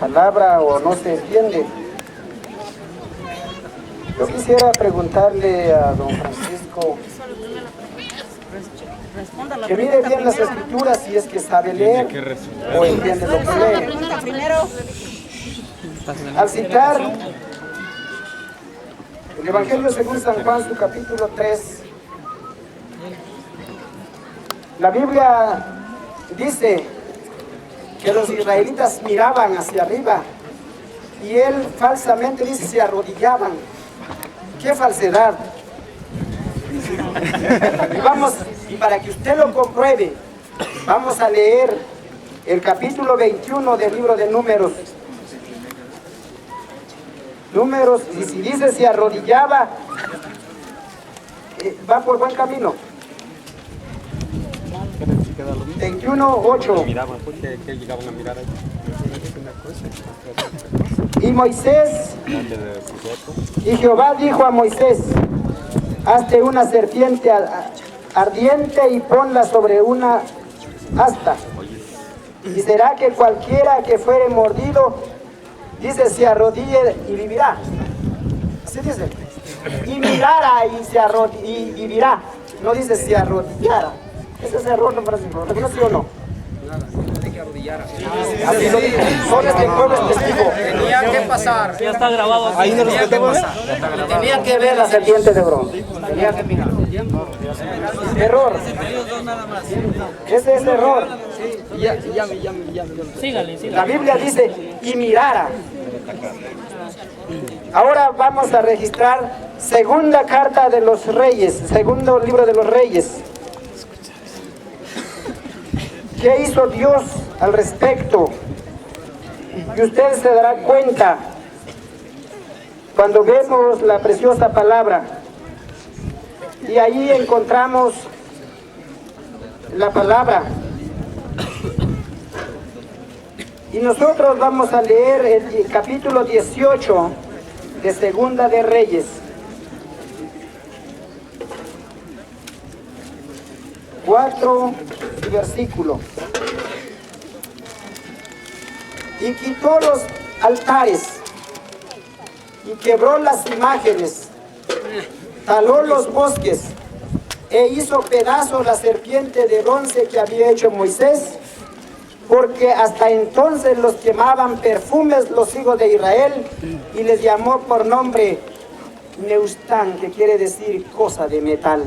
palabra o no se entiende. Yo quisiera preguntarle a don Francisco que mire bien las escrituras si es que sabe leer o entiende lo que lee. Al citar el Evangelio según San Juan, su capítulo 3, la Biblia dice que los israelitas miraban hacia arriba y él falsamente dice se arrodillaban. ¡Qué falsedad! Y para que usted lo compruebe, vamos a leer el capítulo 21 del libro de Números. Números, y si dice se arrodillaba, va por buen camino. 21:8. Y Moisés, y Jehová dijo a Moisés: hazte una serpiente ardiente y ponla sobre una asta. Y será que cualquiera que fuere mordido, dice, se arrodille y vivirá. Así dice. Y mirara y se y vivirá. No dice se arrodillara. Ese es error, no parece. ¿Lo conoce o no? Así lo dijo. Solo este pueblo es testigo. Tenía que pasar. Ya está grabado. Ahí no Tenía que pasar. tenía que ver la serpiente de bronce. Tenía que mirar. Error. Ese es error. Sígale. La Biblia dice, y mirara. Ahora vamos a registrar segunda carta de los reyes, segundo libro de los reyes. ¿Qué hizo Dios al respecto? Y usted se dará cuenta cuando vemos la preciosa palabra. Y ahí encontramos la palabra. Y nosotros vamos a leer el capítulo 18 de Segunda de Reyes. 4 versículo. Y quitó los altares y quebró las imágenes, taló los bosques e hizo pedazos la serpiente de bronce que había hecho Moisés, porque hasta entonces los quemaban perfumes los hijos de Israel, y les llamó por nombre Neustán, que quiere decir cosa de metal.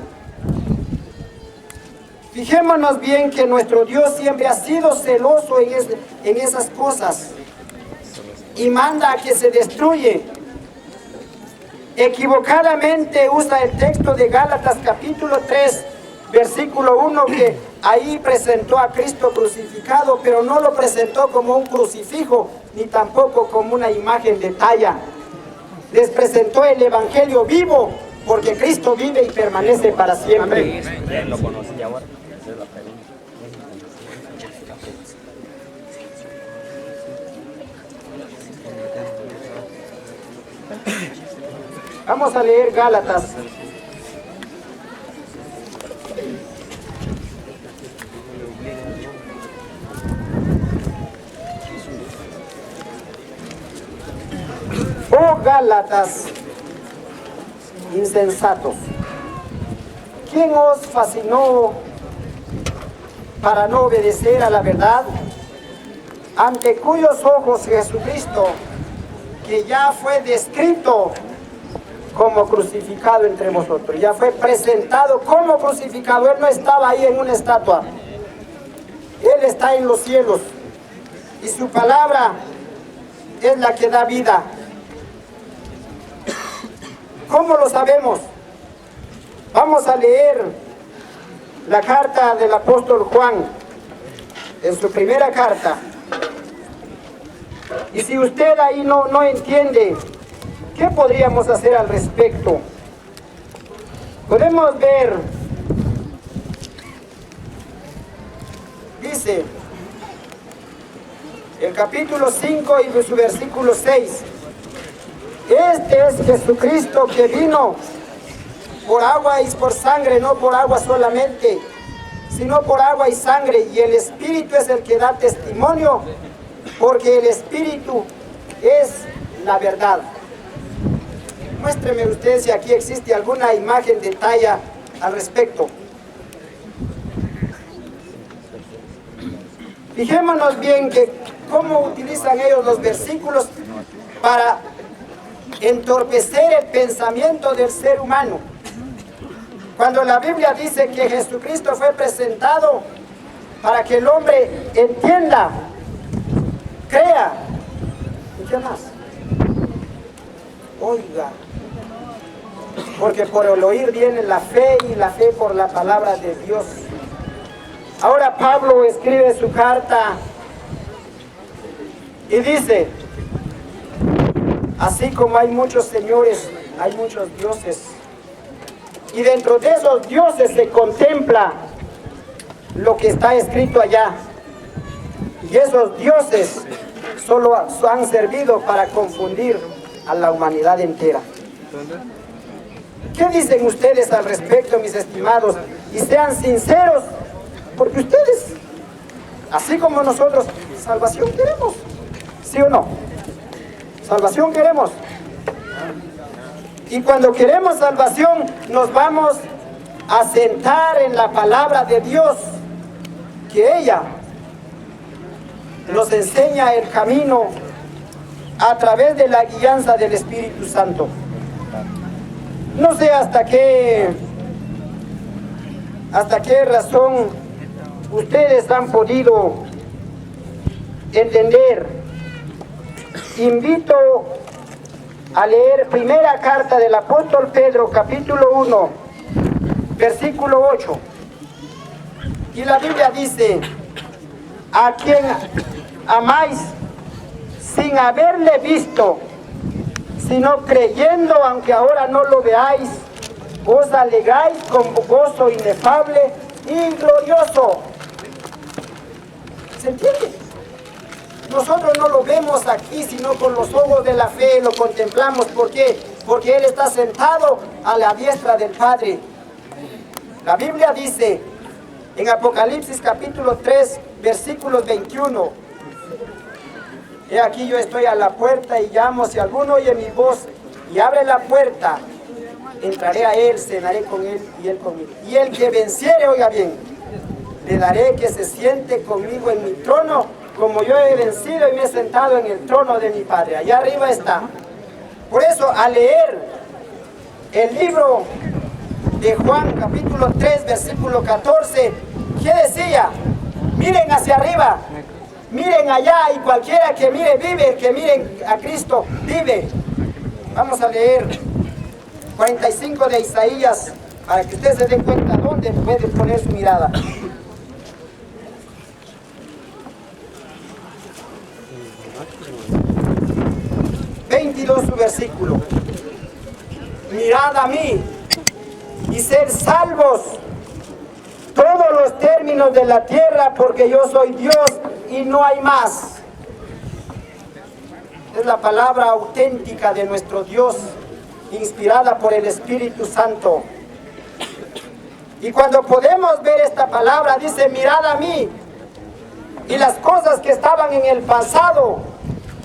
Fijémonos bien que nuestro Dios siempre ha sido celoso en esas cosas y manda a que se destruye. Equivocadamente usa el texto de Gálatas capítulo 3, versículo 1, que ahí presentó a Cristo crucificado, pero no lo presentó como un crucifijo, ni tampoco como una imagen de talla. Les presentó el Evangelio vivo, porque Cristo vive y permanece para siempre. Amén. Lo conocí ahora. Esa es la pregunta. Vamos a leer Gálatas. Oh Gálatas, insensatos, ¿quién os fascinó para no obedecer a la verdad? Ante cuyos ojos Jesucristo, que ya fue descrito como crucificado entre vosotros, ya fue presentado como crucificado. Él no estaba ahí en una estatua, Él está en los cielos y su palabra es la que da vida. ¿Cómo lo sabemos? Vamos a leer la carta del apóstol Juan, en su primera carta. Y si usted ahí no entiende, ¿qué podríamos hacer al respecto? Podemos ver, dice, el capítulo 5 y su versículo 6. Este es Jesucristo que vino por agua y por sangre, no por agua solamente, sino por agua y sangre, y el Espíritu es el que da testimonio, porque el Espíritu es la verdad. Muéstreme usted si aquí existe alguna imagen de talla al respecto. Fijémonos bien que cómo utilizan ellos los versículos para entorpecer el pensamiento del ser humano. Cuando la Biblia dice que Jesucristo fue presentado para que el hombre entienda, crea, ¿y qué más? Oiga, porque por el oír viene la fe y la fe por la palabra de Dios. Ahora Pablo escribe su carta y dice, así como hay muchos señores, hay muchos dioses. Y dentro de esos dioses se contempla lo que está escrito allá. Y esos dioses solo han servido para confundir a la humanidad entera. ¿Qué dicen ustedes al respecto, mis estimados? Y sean sinceros, porque ustedes, así como nosotros, salvación queremos. ¿Sí o no? Salvación queremos. Y cuando queremos salvación, nos vamos a sentar en la palabra de Dios, que ella nos enseña el camino a través de la guianza del Espíritu Santo. No sé hasta qué razón ustedes han podido entender. Invito a leer primera carta del apóstol Pedro, capítulo 1, versículo 8. Y la Biblia dice, a quien amáis sin haberle visto, sino creyendo, aunque ahora no lo veáis, os alegráis con gozo inefable y glorioso. ¿Se entiende? Nosotros no lo vemos aquí, sino con los ojos de la fe lo contemplamos. ¿Por qué? Porque Él está sentado a la diestra del Padre. La Biblia dice en Apocalipsis capítulo 3, versículos 21. He aquí yo estoy a la puerta y llamo, si alguno oye mi voz y abre la puerta, entraré a él, cenaré con él y él conmigo. Y el que venciere, oiga bien, le daré que se siente conmigo en mi trono, como yo he vencido y me he sentado en el trono de mi Padre. Allá arriba está. Por eso, al leer el libro de Juan, capítulo 3, versículo 14, ¿qué decía? Miren hacia arriba, miren allá, y cualquiera que mire vive, el que mire a Cristo vive. Vamos a leer 45 de Isaías, para que ustedes se den cuenta dónde puede poner su mirada. Su versículo. Mirad a mí y sed salvos todos los términos de la tierra, porque yo soy Dios y no hay más. Es la palabra auténtica de nuestro Dios, inspirada por el Espíritu Santo. Y cuando podemos ver esta palabra, dice, mirad a mí. Y las cosas que estaban en el pasado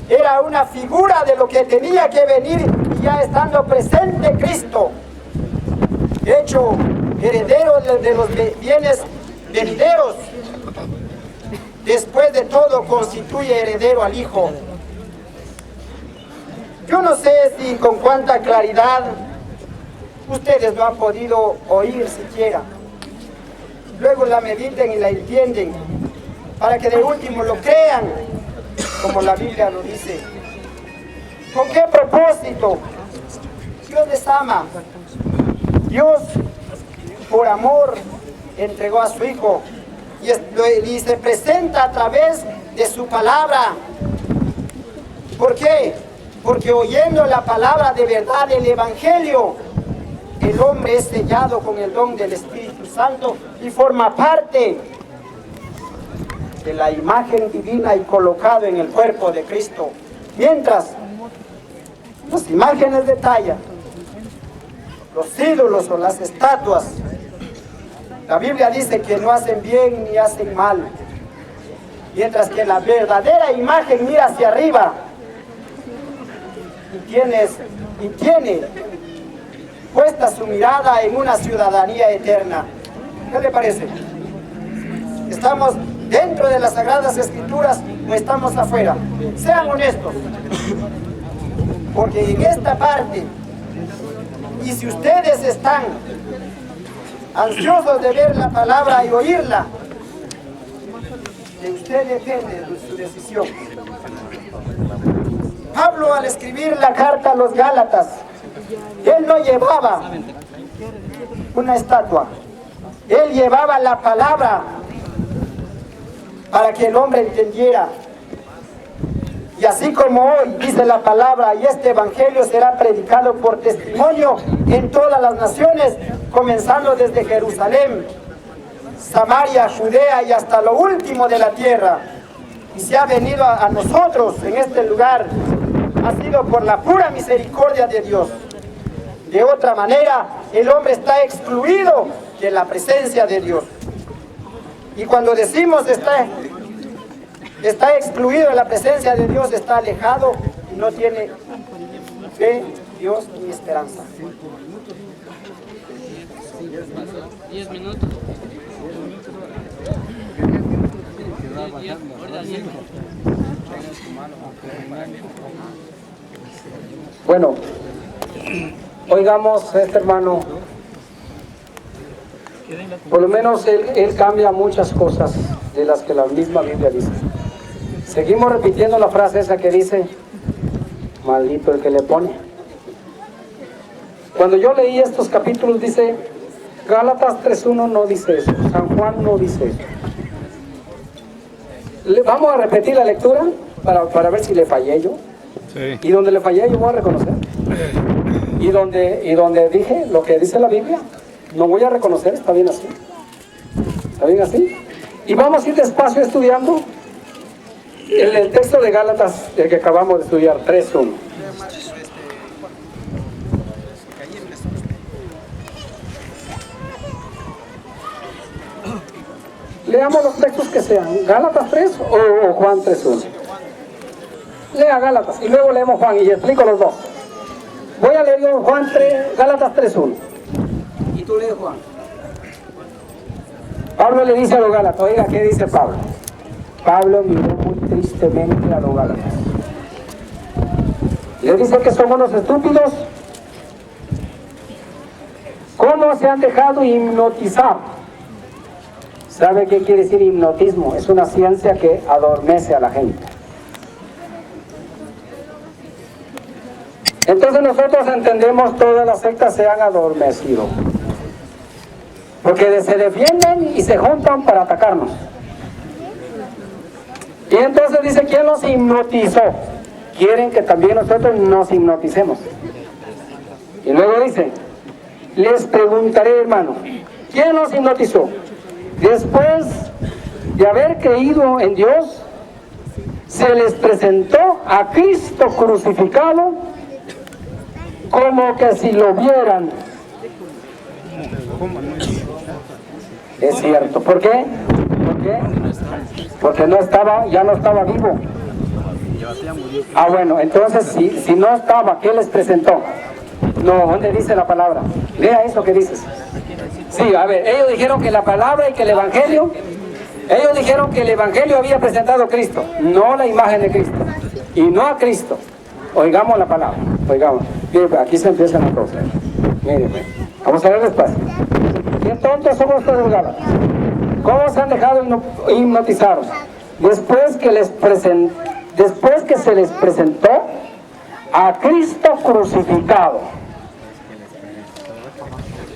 era una figura de lo que tenía que venir, y ya estando presente Cristo, hecho heredero de los bienes venideros, después de todo constituye heredero al Hijo. Yo no sé si con cuánta claridad ustedes lo han podido oír siquiera. Luego la mediten y la entienden, para que de último lo crean, como la Biblia lo dice. ¿Con qué propósito? Dios les ama. Dios, por amor, entregó a su Hijo y se presenta a través de su palabra. ¿Por qué? Porque oyendo la palabra de verdad, el Evangelio, el hombre es sellado con el don del Espíritu Santo y forma parte de la imagen divina y colocado en el cuerpo de Cristo. Mientras las imágenes de talla, los ídolos o las estatuas, la Biblia dice que no hacen bien ni hacen mal. mientras que la verdadera imagen mira hacia arriba y tiene puesta su mirada en una ciudadanía eterna. ¿Qué le parece? ¿Estamos dentro de las Sagradas Escrituras o estamos afuera? Sean honestos, porque en esta parte, y si ustedes están ansiosos de ver la palabra y oírla, de usted depende de su decisión. Pablo, al escribir la carta a los Gálatas, él no llevaba una estatua, él llevaba la palabra para que el hombre entendiera. Y así como hoy dice la palabra, y este evangelio será predicado por testimonio en todas las naciones, comenzando desde Jerusalén, Samaria, Judea y hasta lo último de la tierra. Y se ha venido a nosotros en este lugar, ha sido por la pura misericordia de Dios. De otra manera, el hombre está excluido de la presencia de Dios. Y cuando decimos está excluido de la presencia de Dios, está alejado y no tiene fe, Dios ni esperanza. 10 minutos. Bueno, oigamos a este hermano. Por lo menos él cambia muchas cosas de las que la misma Biblia dice. Seguimos repitiendo la frase esa que dice, maldito el que le pone. Cuando yo leí estos capítulos dice, Gálatas 3.1 no dice eso, San Juan no dice eso. Vamos a repetir la lectura para ver si le fallé yo. Sí. Y donde le fallé yo voy a reconocer. Y donde dije lo que dice la Biblia, no voy a reconocer, está bien así. ¿Está bien así? Y vamos a ir despacio estudiando el texto de Gálatas, el que acabamos de estudiar, 3.1. Leamos los textos que sean, Gálatas 3 o Juan 3.1. Lea Gálatas y luego leemos Juan y explico los dos. Voy a leer yo Juan 3, Gálatas 3.1. Y tú lees Juan. Pablo le dice a los Gálatas, oiga, ¿qué dice Pablo? Pablo miró muy tristemente a los Gálatas. Le dice que son unos estúpidos. ¿Cómo se han dejado hipnotizar? ¿Sabe qué quiere decir hipnotismo? Es una ciencia que adormece a la gente. Entonces nosotros entendemos todas las sectas se han adormecido. Porque se defienden y se juntan para atacarnos. Y entonces dice, ¿quién los hipnotizó? Quieren que también nosotros nos hipnoticemos. Y luego dice, les preguntaré, hermano, ¿quién los hipnotizó? Después de haber creído en Dios, se les presentó a Cristo crucificado como que si lo vieran. Es cierto. ¿Por qué? ¿Por qué? Porque ya no estaba vivo. Ah, bueno, entonces si no estaba, ¿qué les presentó? No, ¿dónde dice la palabra? Lea eso que dices. Sí, a ver, ellos dijeron que la palabra y que el evangelio, ellos dijeron que el evangelio había presentado a Cristo, no la imagen de Cristo, y no a Cristo. Oigamos la palabra, oigamos. Miren, aquí se empiezan las cosas. Miren, vamos a ver despacio. ¿Qué tontos son ustedes, Gálatas? ¿Cómo se han dejado hipnotizar? Después que se les presentó a Cristo crucificado,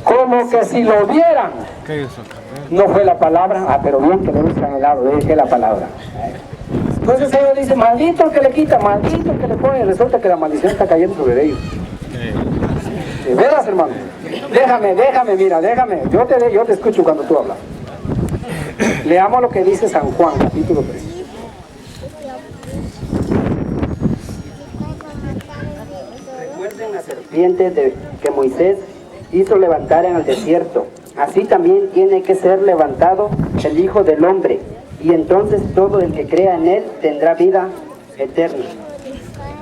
como que si lo vieran. No fue la palabra, pero bien que le buscan el lado, dije la palabra. Entonces ellos dicen, maldito el que le quita, maldito el que le pone, resulta que la maldición está cayendo sobre ellos. ¿De veras, hermano? Déjame, mira, yo te escucho cuando tú hablas. Leamos lo que dice San Juan, capítulo 3. Recuerden la serpiente que Moisés hizo levantar en el desierto. Así también tiene que ser levantado el Hijo del Hombre, y entonces todo el que crea en él tendrá vida eterna.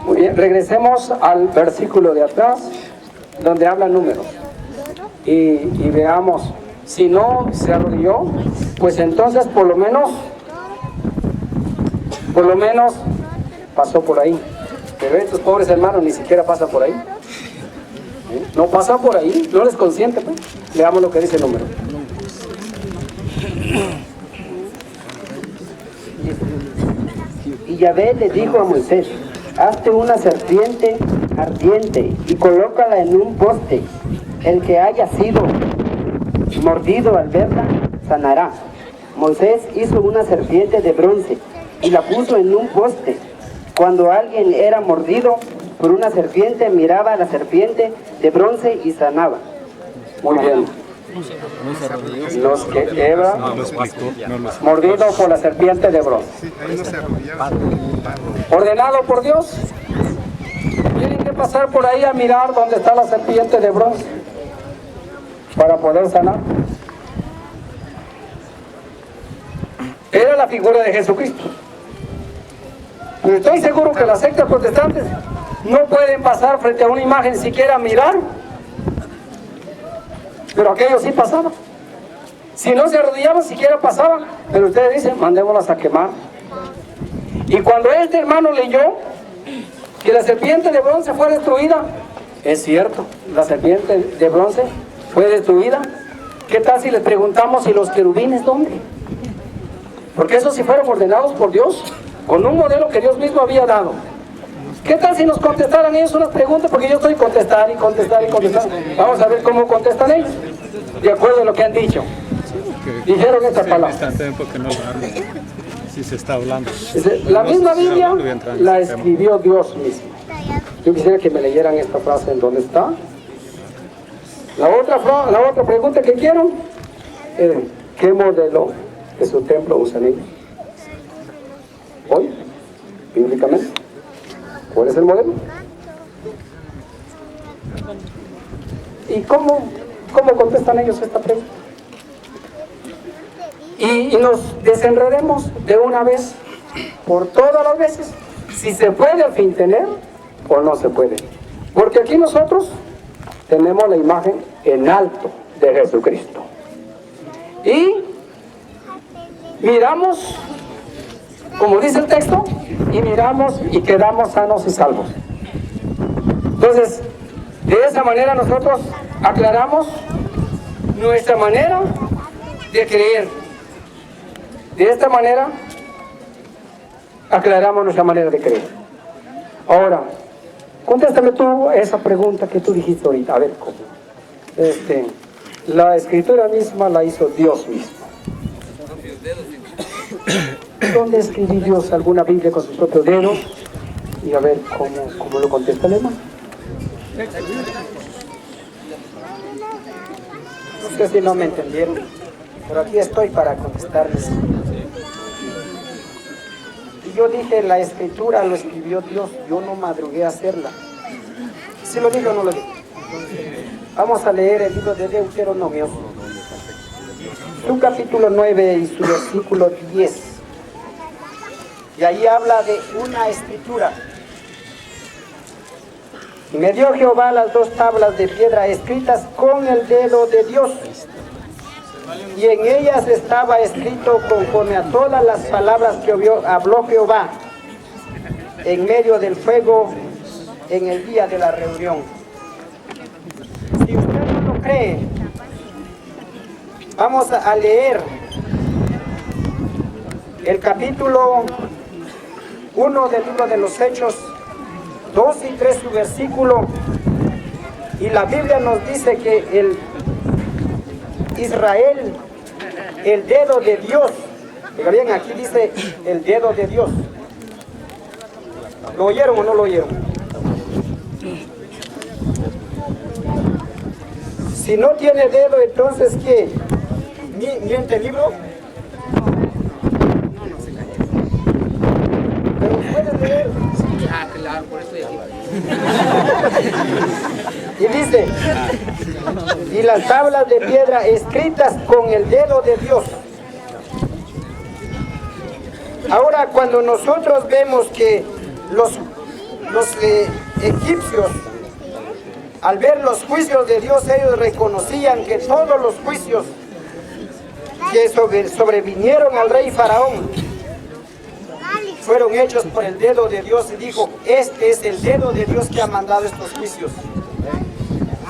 Muy bien, regresemos al versículo de atrás, donde habla números. Y veamos, si no se arrodilló, pues entonces por lo menos pasó por ahí. Pero estos pobres hermanos ni siquiera pasan por ahí. No pasan por ahí, no les consiente, pues. Veamos lo que dice el número. Y Yahvé le dijo a Moisés: hazte una serpiente ardiente y colócala en un poste. El que haya sido mordido al verla, sanará. Moisés hizo una serpiente de bronce y la puso en un poste. Cuando alguien era mordido por una serpiente, miraba a la serpiente de bronce y sanaba. Muy bien. Los que era mordido por la serpiente de bronce. Ordenado por Dios. Tienen que pasar por ahí a mirar dónde está la serpiente de bronce para poder sanar. Era la figura de Jesucristo. Pero estoy seguro que las sectas protestantes no pueden pasar frente a una imagen siquiera a mirar. Pero aquellos sí pasaban. Si no se arrodillaban, siquiera pasaban. Pero ustedes dicen, mandémoslas a quemar. Y cuando este hermano leyó que la serpiente de bronce fue destruida, es cierto, la serpiente de bronce fue destruida. ¿Qué tal si les preguntamos si los querubines dónde? Porque esos sí fueron ordenados por Dios, con un modelo que Dios mismo había dado. ¿Qué tal si nos contestaran ellos unas preguntas? Porque yo estoy contestar y contestar y contestar. Vamos a ver cómo contestan ellos, de acuerdo a lo que han dicho. Dijeron esta palabra. Si se está hablando. La misma Biblia la escribió Dios mismo. Yo quisiera que me leyeran esta frase en dónde está. La otra pregunta que quiero es: ¿qué modelo de su templo usan ellos hoy, bíblicamente? ¿Cuál es el modelo? ¿Y cómo contestan ellos esta pregunta? Y nos desenredemos de una vez por todas las veces si se puede al fin tener o no se puede. Porque aquí nosotros tenemos la imagen en alto de Jesucristo. Y miramos, como dice el texto, y miramos y quedamos sanos y salvos. Entonces, de esa manera nosotros aclaramos nuestra manera de creer. De esta manera aclaramos nuestra manera de creer. Ahora, contéstame tú esa pregunta que tú dijiste ahorita. A ver, ¿cómo? La escritura misma la hizo Dios mismo. ¿Dónde escribió Dios alguna Biblia con sus propios dedos? Y a ver cómo lo contesta el hermano. No sé si no me entendieron, pero aquí estoy para contestarles. Y yo dije, la escritura lo escribió Dios, yo no madrugué a hacerla. ¿Sí lo dije o no lo dije? Vamos a leer el libro de Deuteronomio, su capítulo 9 y su versículo 10. Y ahí habla de una escritura. Y me dio Jehová las 2 tablas de piedra escritas con el dedo de Dios. Y en ellas estaba escrito conforme a todas las palabras que habló Jehová en medio del fuego en el día de la reunión. Si usted no lo cree, vamos a leer el capítulo 1 del libro de los Hechos, 2 y 3 su versículo, y la Biblia nos dice que el Israel, el dedo de Dios, oiga bien, aquí dice el dedo de Dios. ¿Lo oyeron o no lo oyeron? Si no tiene dedo, entonces ¿qué? ¿Miente el libro? Pero puede leer. Ah, claro, por eso estoy aquí. Y dice, y las tablas de piedra escritas con el dedo de Dios. Ahora, cuando nosotros vemos que los egipcios, al ver los juicios de Dios, ellos reconocían que todos los juicios que sobrevinieron al rey Faraón fueron hechos por el dedo de Dios, y dijo, este es el dedo de Dios que ha mandado estos juicios.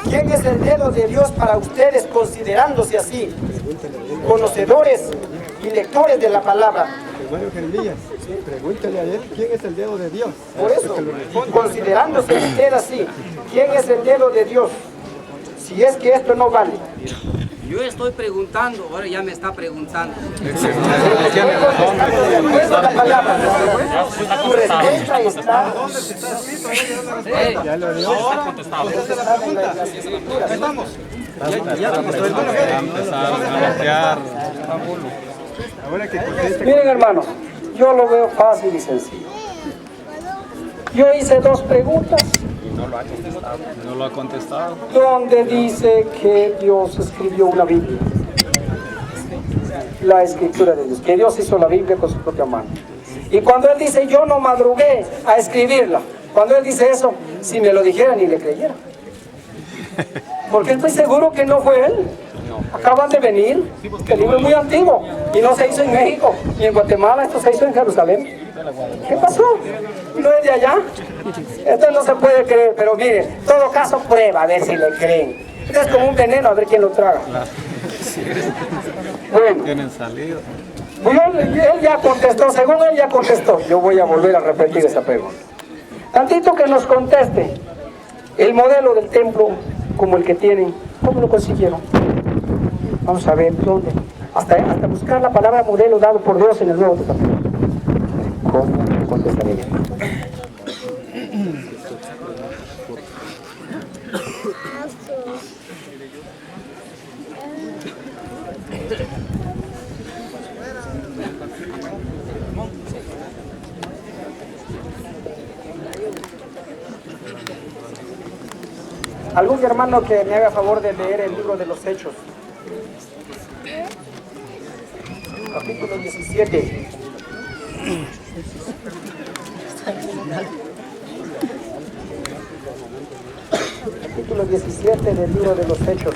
¿Quién es el dedo de Dios para ustedes, considerándose así, conocedores y lectores de la palabra? Hermano Jeremías, pregúntale a él quién es el dedo de Dios. Por eso, considerándose usted así, ¿quién es el dedo de Dios? Si es que esto no vale. Yo estoy preguntando, ahora ya me está preguntando. La palabra, tu respuesta está. Ya lo dio. Estamos. Ya contestó el hermano Ahora que conteste. Miren, hermanos, yo lo veo fácil y sencillo. Yo hice 2 preguntas. No lo ha contestado. Donde dice que Dios escribió una Biblia. La escritura de Dios, que Dios hizo la Biblia con su propia mano. Y cuando Él dice, yo no madrugué a escribirla, cuando Él dice eso, si me lo dijera ni le creyera. Porque estoy seguro que no fue Él. Acaban de venir, el libro es muy antiguo y no se hizo en México ni en Guatemala, esto se hizo en Jerusalén. ¿Qué pasó? ¿No es de allá? Esto no se puede creer, pero mire, en todo caso prueba a ver si le creen. Esto es como un veneno, a ver quién lo traga. Bueno, Tienen salido. él ya contestó, según él ya contestó. Yo voy a volver a repetir esa pregunta. Tantito que nos conteste el modelo del templo como el que tienen, ¿cómo lo consiguieron? Vamos a ver dónde. Hasta buscar la palabra modelo dado por Dios en el Nuevo Testamento. ¿Cómo contestaría? ¿Algún hermano que me haga favor de leer el libro de los Hechos? Capítulo 17. Capítulo 17 del libro de los Hechos.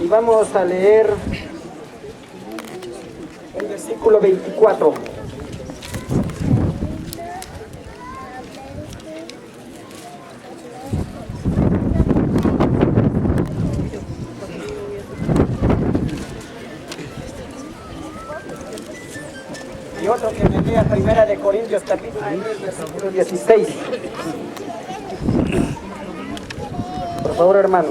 Y vamos a leer el versículo 24. Y otro que me lea Primera de Corintios capítulo 3, versículo 16. Por favor, hermano.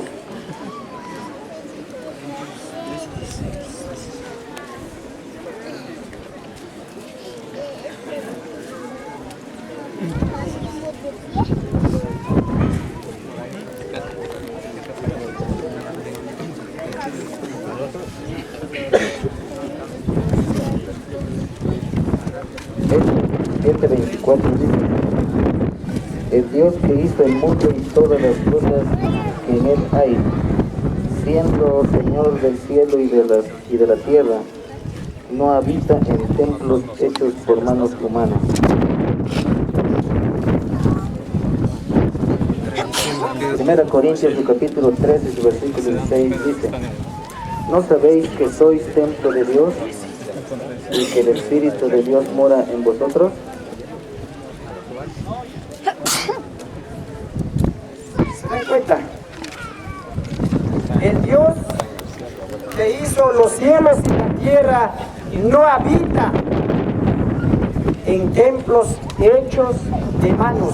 Este 24 dice: el Dios que hizo el mundo y todas las cosas que en él hay, siendo Señor del cielo y de la tierra, no habita en templos hechos por manos humanas. Primera Corintios, su capítulo 13, su versículo 16 dice: ¿no sabéis que sois templo de Dios y que el Espíritu de Dios mora en vosotros? ¿Se dan cuenta? El Dios que hizo los cielos y la tierra no habita en templos hechos de manos.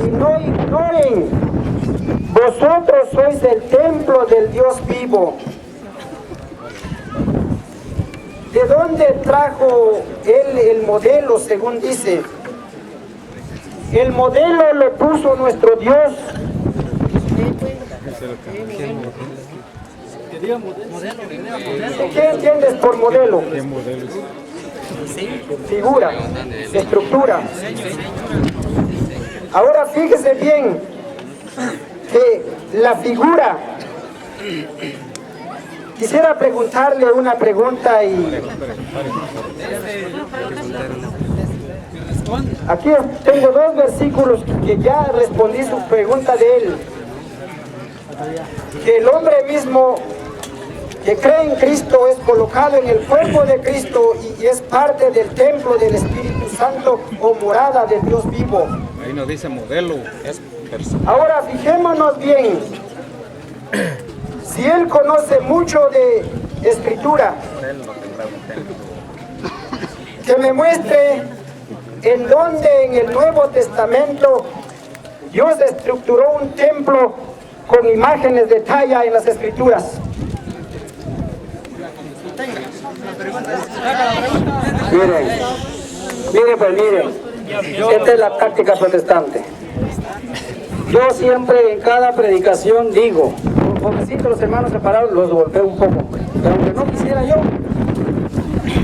Y no ignoren, vosotros sois el templo del Dios vivo. ¿De dónde trajo él el modelo, según dice? El modelo lo puso nuestro Dios. ¿Qué entiendes por modelo? Figura, estructura. Ahora fíjese bien que la figura quisiera preguntarle una pregunta y aquí tengo dos versículos que ya respondí su pregunta de él. Que el hombre mismo que cree en Cristo es colocado en el cuerpo de Cristo y es parte del templo del Espíritu Santo o morada de Dios vivo. Ahí nos dice modelo, es persona. Ahora fijémonos bien, si él conoce mucho de escritura, que me muestre en donde en el Nuevo Testamento Dios estructuró un templo con imágenes de talla en las escrituras. Miren, esta es la táctica protestante. Yo siempre en cada predicación digo, pobrecito los hermanos separados, los golpeo un poco, pero aunque no quisiera yo,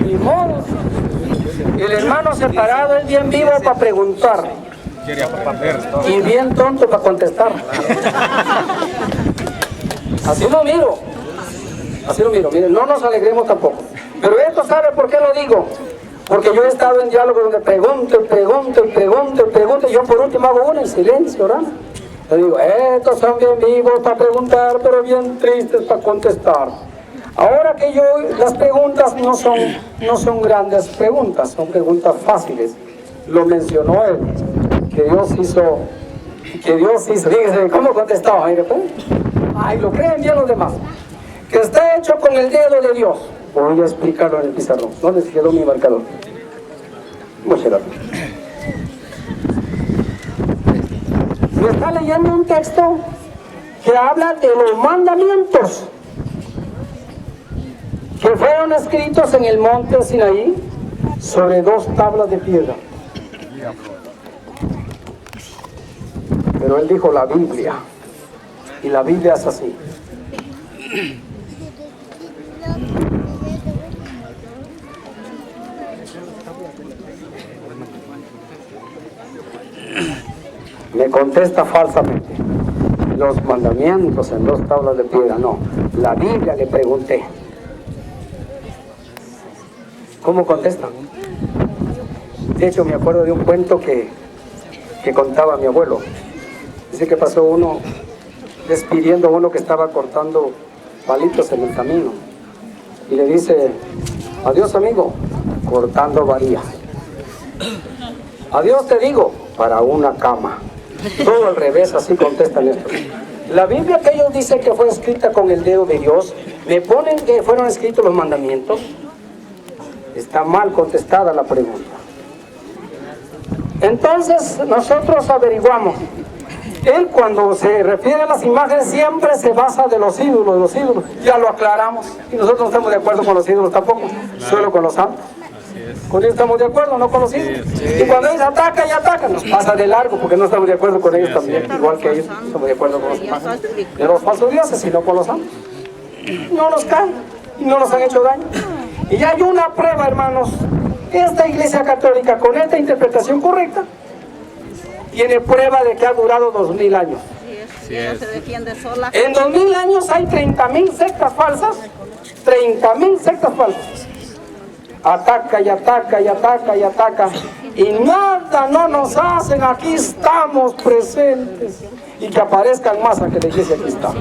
ni modo. El hermano separado es bien vivo para preguntar y bien tonto para contestar. Así lo miro, miren, no nos alegremos tampoco. Pero esto, ¿sabe por qué lo digo? Porque yo he estado en diálogo donde pregunto, y yo por último hago una en silencio, ¿verdad? Le digo, estos son bien vivos para preguntar, pero bien tristes para contestar. Ahora que las preguntas no son grandes preguntas, son preguntas fáciles. Lo mencionó él, que Dios hizo, fíjese, ¿cómo contestaba? Ay, lo creen bien los demás. Que está hecho con el dedo de Dios. Voy a explicarlo en el pizarrón. ¿Dónde se quedó mi marcador? Muchas gracias. Me está leyendo un texto que habla de los mandamientos que fueron escritos en el monte Sinaí sobre 2 tablas de piedra. Pero él dijo la Biblia, y la Biblia es así. Me contesta falsamente. Los mandamientos en 2 tablas de piedra, no. La Biblia, le pregunté. ¿Cómo contesta? De hecho, me acuerdo de un cuento que contaba mi abuelo. Dice que pasó uno despidiendo a uno que estaba cortando palitos en el camino. Y le dice, adiós amigo, cortando varilla. Adiós te digo, para una cama. Todo al revés, así contestan esto. La Biblia que ellos dicen que fue escrita con el dedo de Dios, me ponen que fueron escritos los mandamientos. Está mal contestada la pregunta. Entonces nosotros averiguamos. Él cuando se refiere a las imágenes siempre se basa de los ídolos, ya lo aclaramos. Y nosotros no estamos de acuerdo con los ídolos tampoco, solo con los santos. Con ellos estamos de acuerdo, no con los ídolos. Y cuando ellos atacan y atacan, nos pasa de largo porque no estamos de acuerdo con ellos también, igual que ellos, estamos de acuerdo con los falsos dioses, sino con los santos. No nos caen y no nos han hecho daño. Y ya hay una prueba, hermanos. Esta Iglesia Católica, con esta interpretación correcta, tiene prueba de que ha durado 2000 años. Sí, ella se defiende sola. En 2000 años hay 30.000 sectas falsas. 30.000 sectas falsas. Ataca y ataca y ataca y ataca. Y nada no nos hacen. Aquí estamos presentes. Y que aparezcan más a que la iglesia aquí está.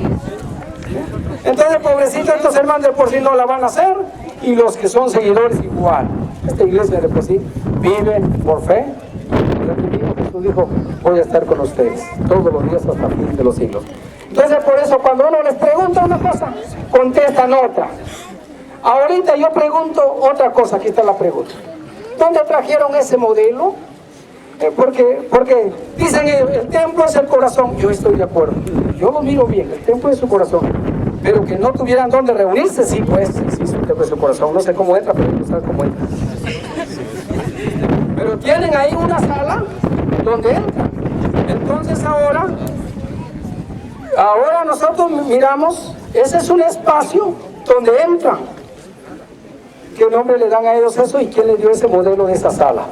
Entonces, pobrecitos, estos hermanos de por sí no la van a hacer. Y los que son seguidores igual. Esta iglesia de por sí viven por fe. Jesús dijo, voy a estar con ustedes todos los días hasta el fin de los siglos. Entonces por eso cuando uno les pregunta una cosa, contestan otra. Ahorita yo pregunto otra cosa, aquí está la pregunta. ¿Dónde trajeron ese modelo? Porque dicen el templo es el corazón. Yo estoy de acuerdo, yo lo miro bien, el templo es su corazón. Pero que no tuvieran dónde reunirse, sí, pues, sí, el templo es su corazón. No sé cómo entra, pero no sabe cómo entra. Pero tienen ahí una sala donde entran. Entonces ahora nosotros miramos, ese es un espacio donde entran. ¿Qué nombre le dan a ellos eso y quién les dio ese modelo de esa sala?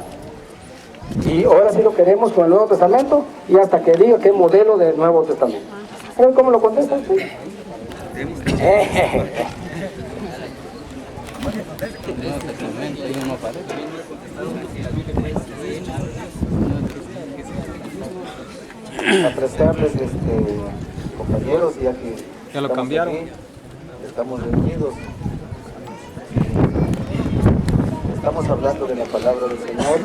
Y ahora sí lo queremos con el Nuevo Testamento y hasta que diga qué modelo del Nuevo Testamento. ¿Saben cómo lo contesta usted? Apreciables compañeros, ya que Ya lo cambiaron. aquí, estamos reunidos, estamos hablando de la palabra del Señor.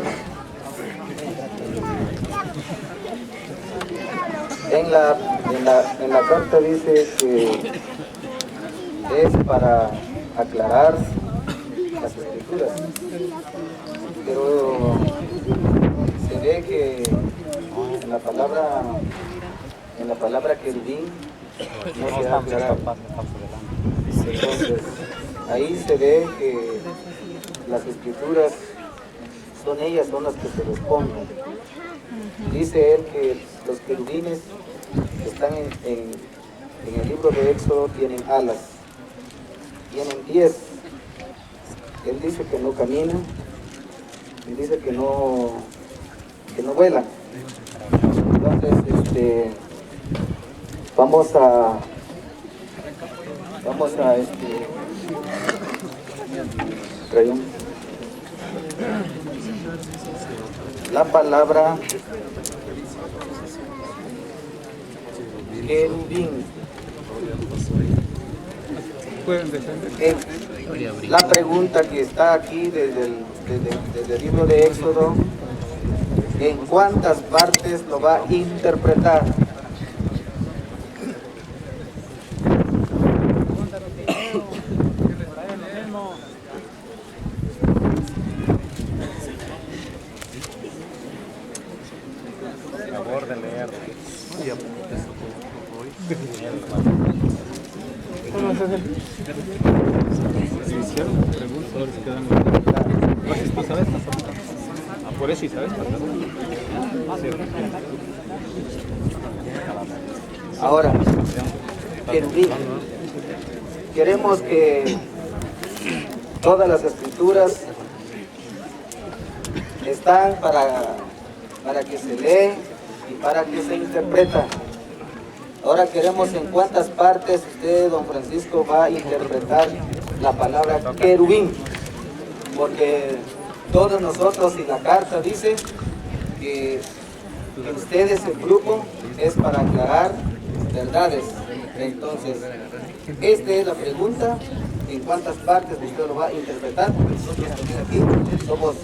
En la carta dice que es para aclarar las escrituras, pero se ve que en la palabra querubín no se ha aclarado. Entonces, ahí se ve que las escrituras son las que se responden. Dice él que los querubines que están en el libro de Éxodo tienen alas, tienen pies. Él dice que no caminan, él dice que no vuelan. Entonces, vamos a la palabra querubín. La pregunta que está aquí desde el libro de Éxodo, ¿en cuántas partes lo va a interpretar? Por eso, ¿sabes? Ahora, querubín. Queremos que todas las escrituras están para que se lee y para que se interpreta. Ahora queremos en cuántas partes usted, don Francisco, va a interpretar la palabra querubín, porque todos nosotros, y la carta dice que ustedes, el grupo, es para aclarar verdades. Entonces, esta es la pregunta, en cuántas partes usted lo va a interpretar, porque nosotros también aquí somos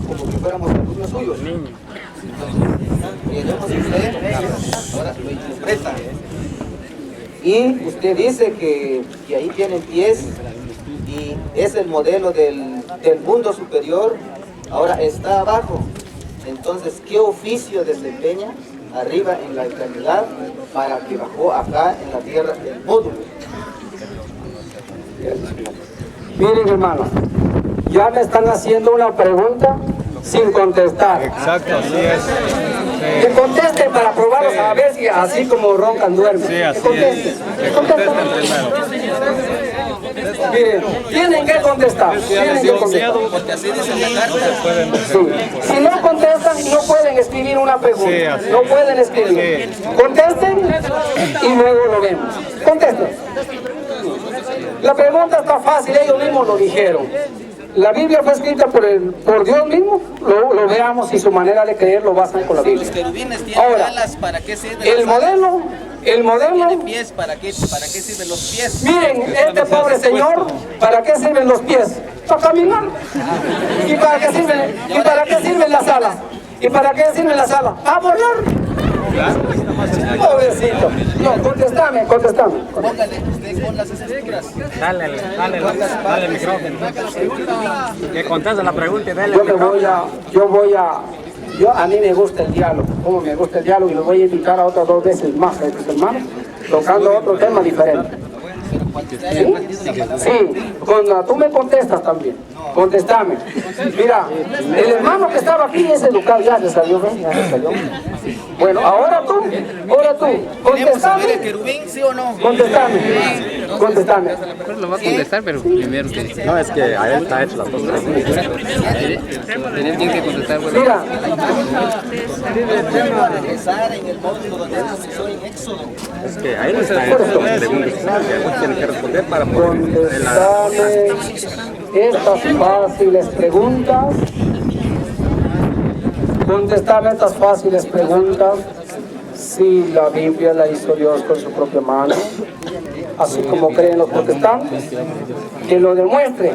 como que fuéramos alumnos suyos. Entonces, queremos que usted ahora lo interpreta. Y usted dice que ahí tienen pies y es el modelo del mundo superior, ahora está abajo. Entonces, ¿qué oficio desempeña arriba en la eternidad para que bajó acá en la tierra el módulo? Miren, hermanos, ya me están haciendo una pregunta sin contestar. Exacto, así es. Que contesten para probarlos a ver si así como roncan duermen. Sí, así que contesten. es. Que contesten primero. Miren, tienen que contestar. Tienen que contestar. Porque así dice la carta. Sí. Si no contestan, no pueden escribir una pregunta. Sí, así no pueden escribir. Sí. Contesten y luego lo vemos. Contesten. La pregunta está fácil, ellos mismos lo dijeron. La Biblia fue escrita por Dios mismo, lo veamos y su manera de creer lo basan con la Biblia. Los querubines tienen Ahora, alas, ¿para qué sirven el las alas? modelo, Tienen pies, ¿para qué sirven los pies? miren, este pobre señor, ¿para qué sirven los pies? Para caminar. ¿Y para qué sirven las alas? ¿Y para qué sirven las alas? A volar. Pobrecito. No, contéstame. Póngale usted con las escrituras. Dale el micrófono. Que conteste la pregunta y dale el Yo a mí me gusta el diálogo, como me gusta el diálogo, y lo voy a invitar a otras 2 veces más a estos hermanos, tocando otro tema diferente. ¿Sí? Sí, cuando tú me contestas también, contéstame. Mira, el hermano que estaba aquí es educado, ya se salió, ¿ven? Ya se salió. Bueno, ahora tú, ¿Queremos saber el contéstame. querubín, sí o no? Contéstame. Lo va a contestar, pero primero usted. No, es que a él está hecho las cosas. Tiene que contestar. Bueno. Mira, Regresar en el módulo donde nació en Éxodo. Es que ahí no está la pregunta. Tiene que responder para poder. contestarme estas fáciles preguntas. Contestarme estas fáciles preguntas. Si la Biblia la hizo Dios con su propia mano, así como creen los protestantes, que lo demuestre.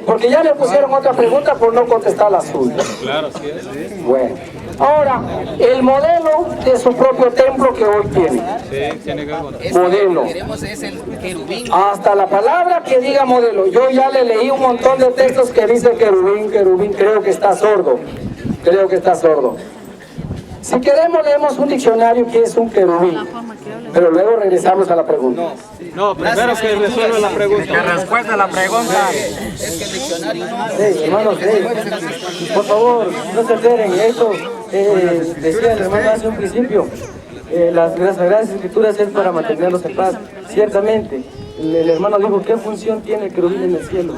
Porque ya le pusieron otra pregunta por no contestar la suya. Claro, sí es. Bueno, ahora, el modelo de su propio templo que hoy tiene. Sí, tiene que contestar. Modelo. Queremos es el querubín. Hasta la palabra que diga modelo. Yo ya le leí un montón de textos que dice querubín, querubín. Creo que está sordo. Creo que está sordo. Si queremos, leemos un diccionario que es un querubín. Pero luego regresamos a la pregunta. No, primero que resuelva la pregunta. Que respuesta a la pregunta. Hermanos, por favor, no se alteren. Esto decía el hermano hace un principio. Las Sagradas Escrituras es para mantenerlos en paz. Ciertamente, el hermano dijo, ¿qué función tiene el querubín en el cielo?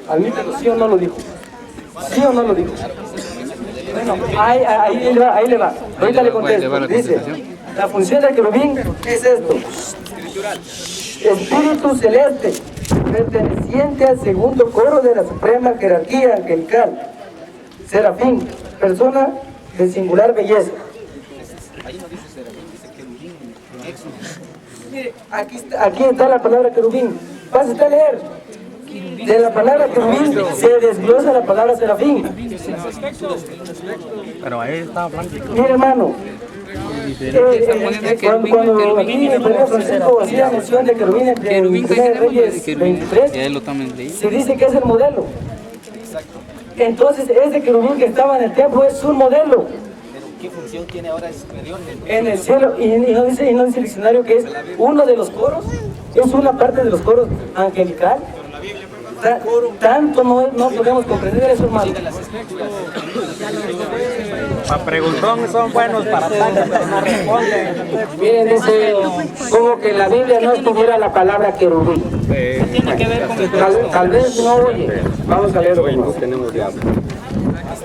Admítelo, ¿sí o no lo dijo? ¿Sí o no lo dijo? Bueno, ahí le va. Ahorita le contesto. Dice, la función del querubín es esto. Espíritu celeste, perteneciente al segundo coro de la suprema jerarquía angelical. Serafín, persona de singular belleza. Mire, aquí está la palabra querubín. Vas a leer. De la palabra querubín se desglosa la palabra serafín. Pero ahí está hablando. Mire, hermano, cuando aquí el primer Francisco hacía mención de querubín en Primera Reyes 23, se dice que es el modelo. Entonces, ese querubín que estaba en el templo es un modelo. ¿Qué función tiene ahora superior? En el cielo, y no dice el diccionario que es uno de los coros, es una parte de los coros angelical. Tanto no podemos comprender eso, hermano. Para preguntón son buenos, para tanto, pero no responden. Miren, dice, como que en la Biblia no estuviera la palabra querubín. Tal vez no oye. Vamos a leerlo.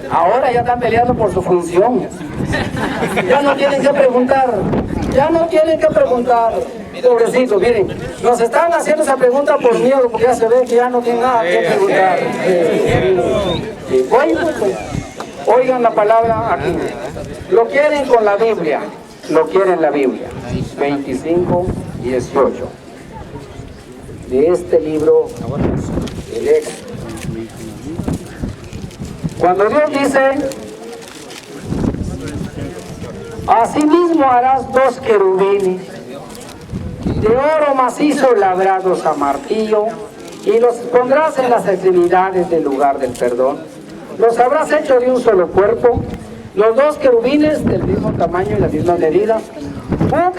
Ahora ya están peleando por su función. Ya no tienen que preguntar. Ya no tienen que preguntar. Pobrecitos, miren, nos están haciendo esa pregunta por miedo, porque ya se ve que ya no tienen nada que preguntar. Oigan la palabra aquí. Lo quieren con la Biblia. Lo quieren la Biblia. 25:18. De este libro, el Éxodo. Cuando Dios dice, asimismo harás 2 querubines de oro macizo labrados a martillo, y los pondrás en las extremidades del lugar del perdón. Los habrás hecho de un solo cuerpo, los 2 querubines del mismo tamaño y la misma medida, un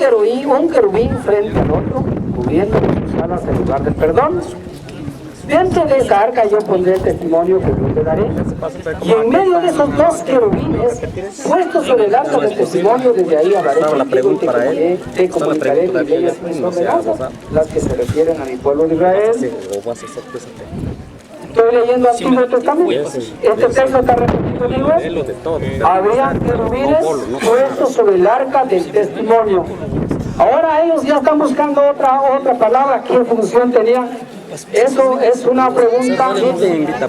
querubín frente al otro, cubriendo con sus alas el lugar del perdón. Dentro de esa arca yo pondré el testimonio que yo te daré. Y en medio de esos 2 querubines, puestos sobre el arca del testimonio, desde ahí hablaré contigo y te comunicaré mis leyes y mis ordenanzas, las que se refieren a mi pueblo de Israel. Estoy leyendo Antiguo Testamento. Este texto está repetido en el había querubines puestos sobre el arca del testimonio. Ahora ellos ya están buscando otra palabra. ¿Qué función tenía? Eso es una pregunta,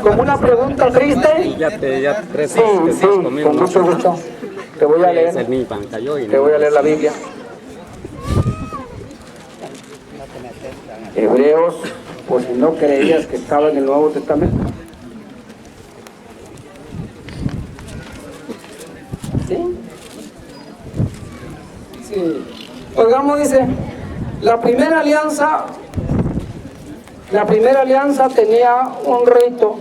como una pregunta triste. Sí, con mucho gusto. Te voy a leer. Te voy a leer la Biblia. Hebreos, por si no creías que estaba en el Nuevo Testamento. ¿Sí? Sí. Oigamos, dice, la primera alianza tenía un rito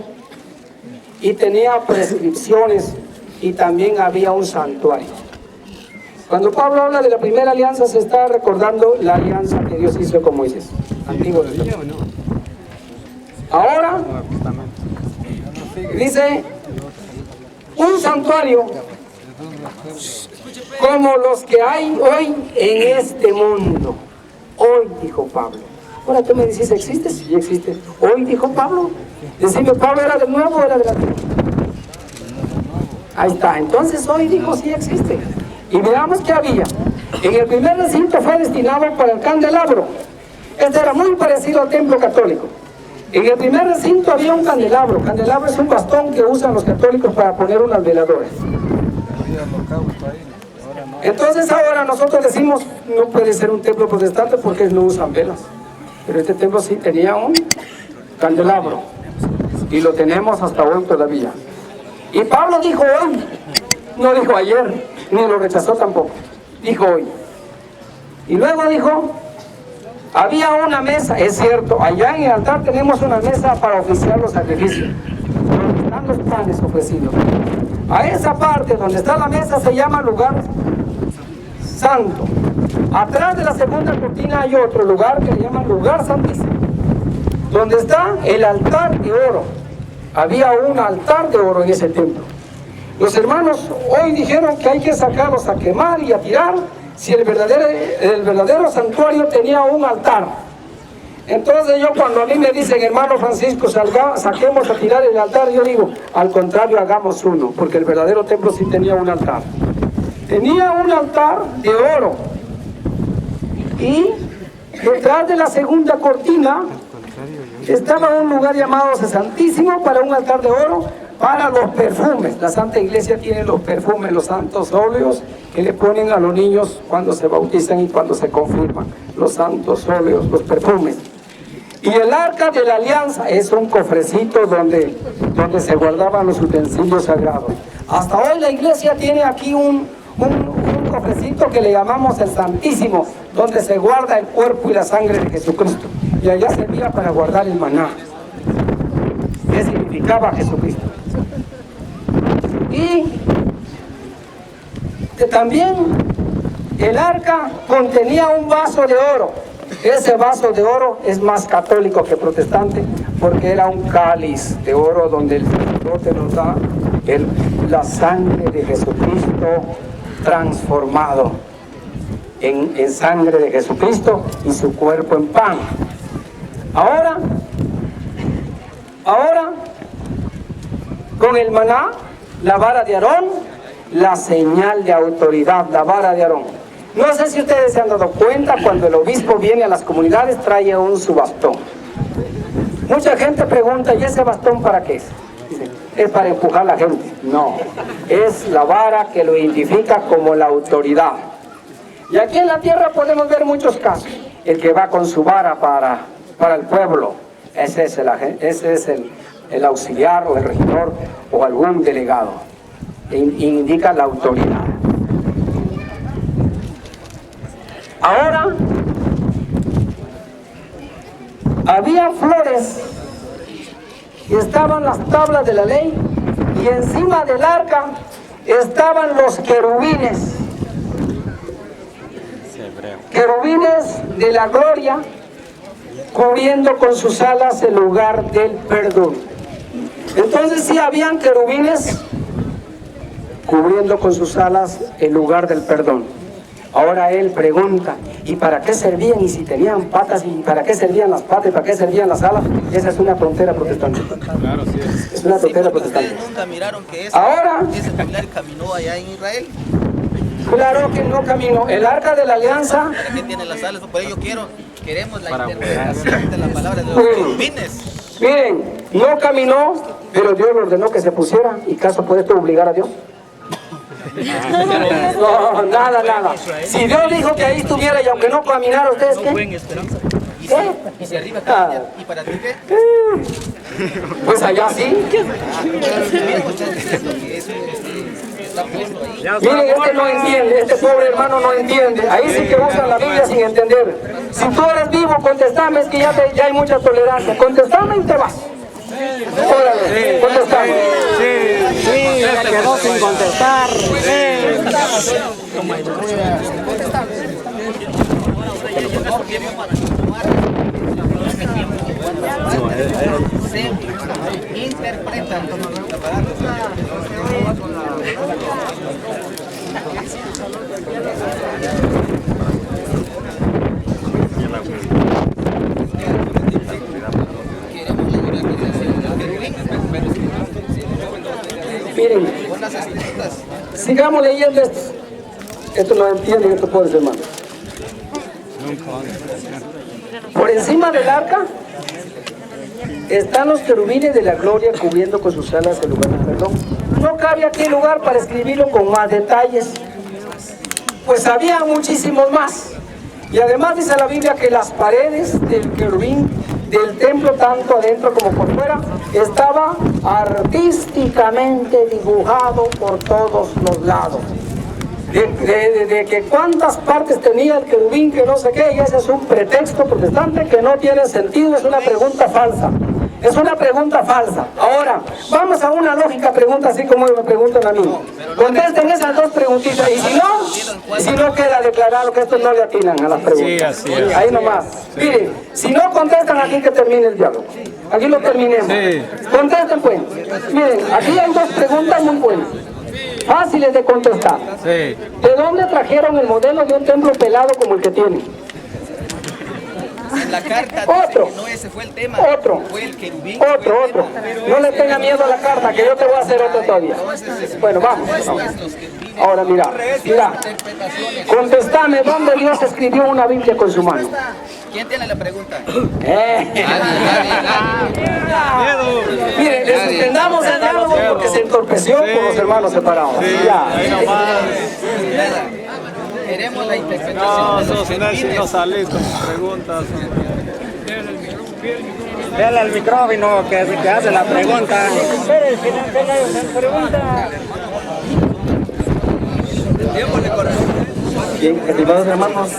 y tenía prescripciones y también había un santuario. Cuando Pablo habla de la primera alianza, se está recordando la alianza que Dios hizo con Moisés. Antiguo Testamento. Ahora dice un santuario como los que hay hoy en este mundo. Hoy, dijo Pablo. Ahora tú me dices, ¿existe? Sí, existe. Hoy, dijo Pablo, Decime, ¿Pablo era del nuevo o era del antiguo? Ahí está. Entonces hoy dijo, sí existe. Y veamos qué había. En el primer recinto fue destinado para el candelabro. Este era muy parecido al templo católico. En el primer recinto había un candelabro. Candelabro es un bastón que usan los católicos para poner unas veladoras. Entonces ahora nosotros decimos, no puede ser un templo protestante porque no usan velas. Pero este templo sí tenía un candelabro. Y lo tenemos hasta hoy todavía. Y Pablo dijo hoy, no dijo ayer, ni lo rechazó tampoco. Dijo hoy. Y luego dijo, había una mesa, es cierto, allá en el altar tenemos una mesa para oficiar los sacrificios, donde están los panes ofrecidos. A esa parte donde está la mesa se llama lugar santo. Atrás de la segunda cortina hay otro lugar que le llaman lugar santísimo, donde está el altar de oro. Había un altar de oro en ese templo. Los hermanos hoy dijeron que hay que sacarlos a quemar y a tirar si el verdadero santuario tenía un altar. Entonces yo, cuando a mí me dicen, hermano Francisco, saquemos a tirar el altar, yo digo, al contrario, hagamos uno, porque el verdadero templo sí tenía un altar. Tenía un altar de oro. Y detrás de la segunda cortina estaba un lugar llamado Santísimo para un altar de oro para los perfumes. La Santa Iglesia tiene los perfumes, los santos óleos que le ponen a los niños cuando se bautizan y cuando se confirman. Los santos óleos, los perfumes. Y el arca de la alianza es un cofrecito donde se guardaban los utensilios sagrados. Hasta hoy la iglesia tiene aquí un cofrecito que le llamamos el Santísimo, donde se guarda el cuerpo y la sangre de Jesucristo. Y allá servía para guardar el maná, que significaba Jesucristo. Y también el arca contenía un vaso de oro. Ese vaso de oro es más católico que protestante, porque era un cáliz de oro donde el sacerdote nos da la sangre de Jesucristo transformado en sangre de Jesucristo y su cuerpo en pan. Ahora, con el maná, la vara de Aarón, la señal de autoridad, la vara de Aarón. No sé si ustedes se han dado cuenta, cuando el obispo viene a las comunidades trae su bastón. Mucha gente pregunta, ¿y ese bastón para qué es? Dice, es para empujar a la gente. No, es la vara que lo identifica como la autoridad. Y aquí en la tierra podemos ver muchos casos. El que va con su vara para el pueblo, ese es el auxiliar o el regidor o algún delegado. Indica la autoridad. Ahora, había flores y estaban las tablas de la ley, y encima del arca estaban los querubines. Querubines de la gloria, cubriendo con sus alas el lugar del perdón. Entonces sí habían querubines cubriendo con sus alas el lugar del perdón. Ahora él pregunta, ¿y para qué servían? Y si tenían patas, ¿y para qué servían las patas? ¿Y para qué servían las alas? Esa es una tontera protestante. Claro, sí es. Es una tontera protestante. Nunca miraron que Ahora, ese pilar caminó allá en Israel. Claro que no caminó. El arca de la alianza. ¿Para qué tiene las alas? Por ello queremos la interpretación de la palabra de los querubines. Miren, no caminó, pero Dios le ordenó que se pusiera. ¿Y caso puede esto obligar a Dios? No, nada. Si Dios dijo que ahí estuviera y aunque no caminara, ¿ustedes qué? ¿Qué? Y si arriba ¿y para ti qué? Pues allá sí. Miren, este no entiende, este pobre hermano no entiende. Ahí sí que usan la Biblia sin entender. Si tú eres vivo, contestame, es que ya hay mucha tolerancia. Contestame y te vas. Órale, contestame. Sí, se quedó sin contestar. Se interpreta la palabra. Miren, sigamos leyendo esto. Esto no entienden estos pobres hermanos. Por encima del arca están los querubines de la gloria cubriendo con sus alas el lugar del perdón. No cabe aquí lugar para escribirlo con más detalles, pues había muchísimos más. Y además dice la Biblia que las paredes del querubín del templo, tanto adentro como por fuera, estaba artísticamente dibujado por todos los lados. De que cuántas partes tenía el querubín, que no sé qué, y ese es un pretexto protestante que no tiene sentido, es una pregunta falsa. Es una pregunta falsa. Ahora, vamos a una lógica pregunta, así como me preguntan a mí. Contesten esas dos preguntitas, y si no queda declarado que estos no le atinan a las preguntas. Sí, así es. Ahí nomás. Miren, si no contestan aquí, que termine el diálogo. Aquí lo terminemos. Sí. Contesten pues. Miren, aquí hay dos preguntas muy buenas, fáciles de contestar. Sí. ¿De dónde trajeron el modelo de un templo pelado como el que tienen? En la carta Otro. dice que no ese fue el tema. Otro. Fue el querubín. Otro. No le tenga miedo a la carta, que yo te voy a hacer otro todavía. Bueno, vamos. Ahora mira. Contestame, ¿dónde Dios escribió una Biblia con su mano? ¿Quién tiene la pregunta? Miren, le suspendamos el diálogo porque se entorpeció por los hermanos separados. Ya. Queremos la interpretación. No salís con preguntas. Dale al micrófono que hace la pregunta. Bien, estimados hermanos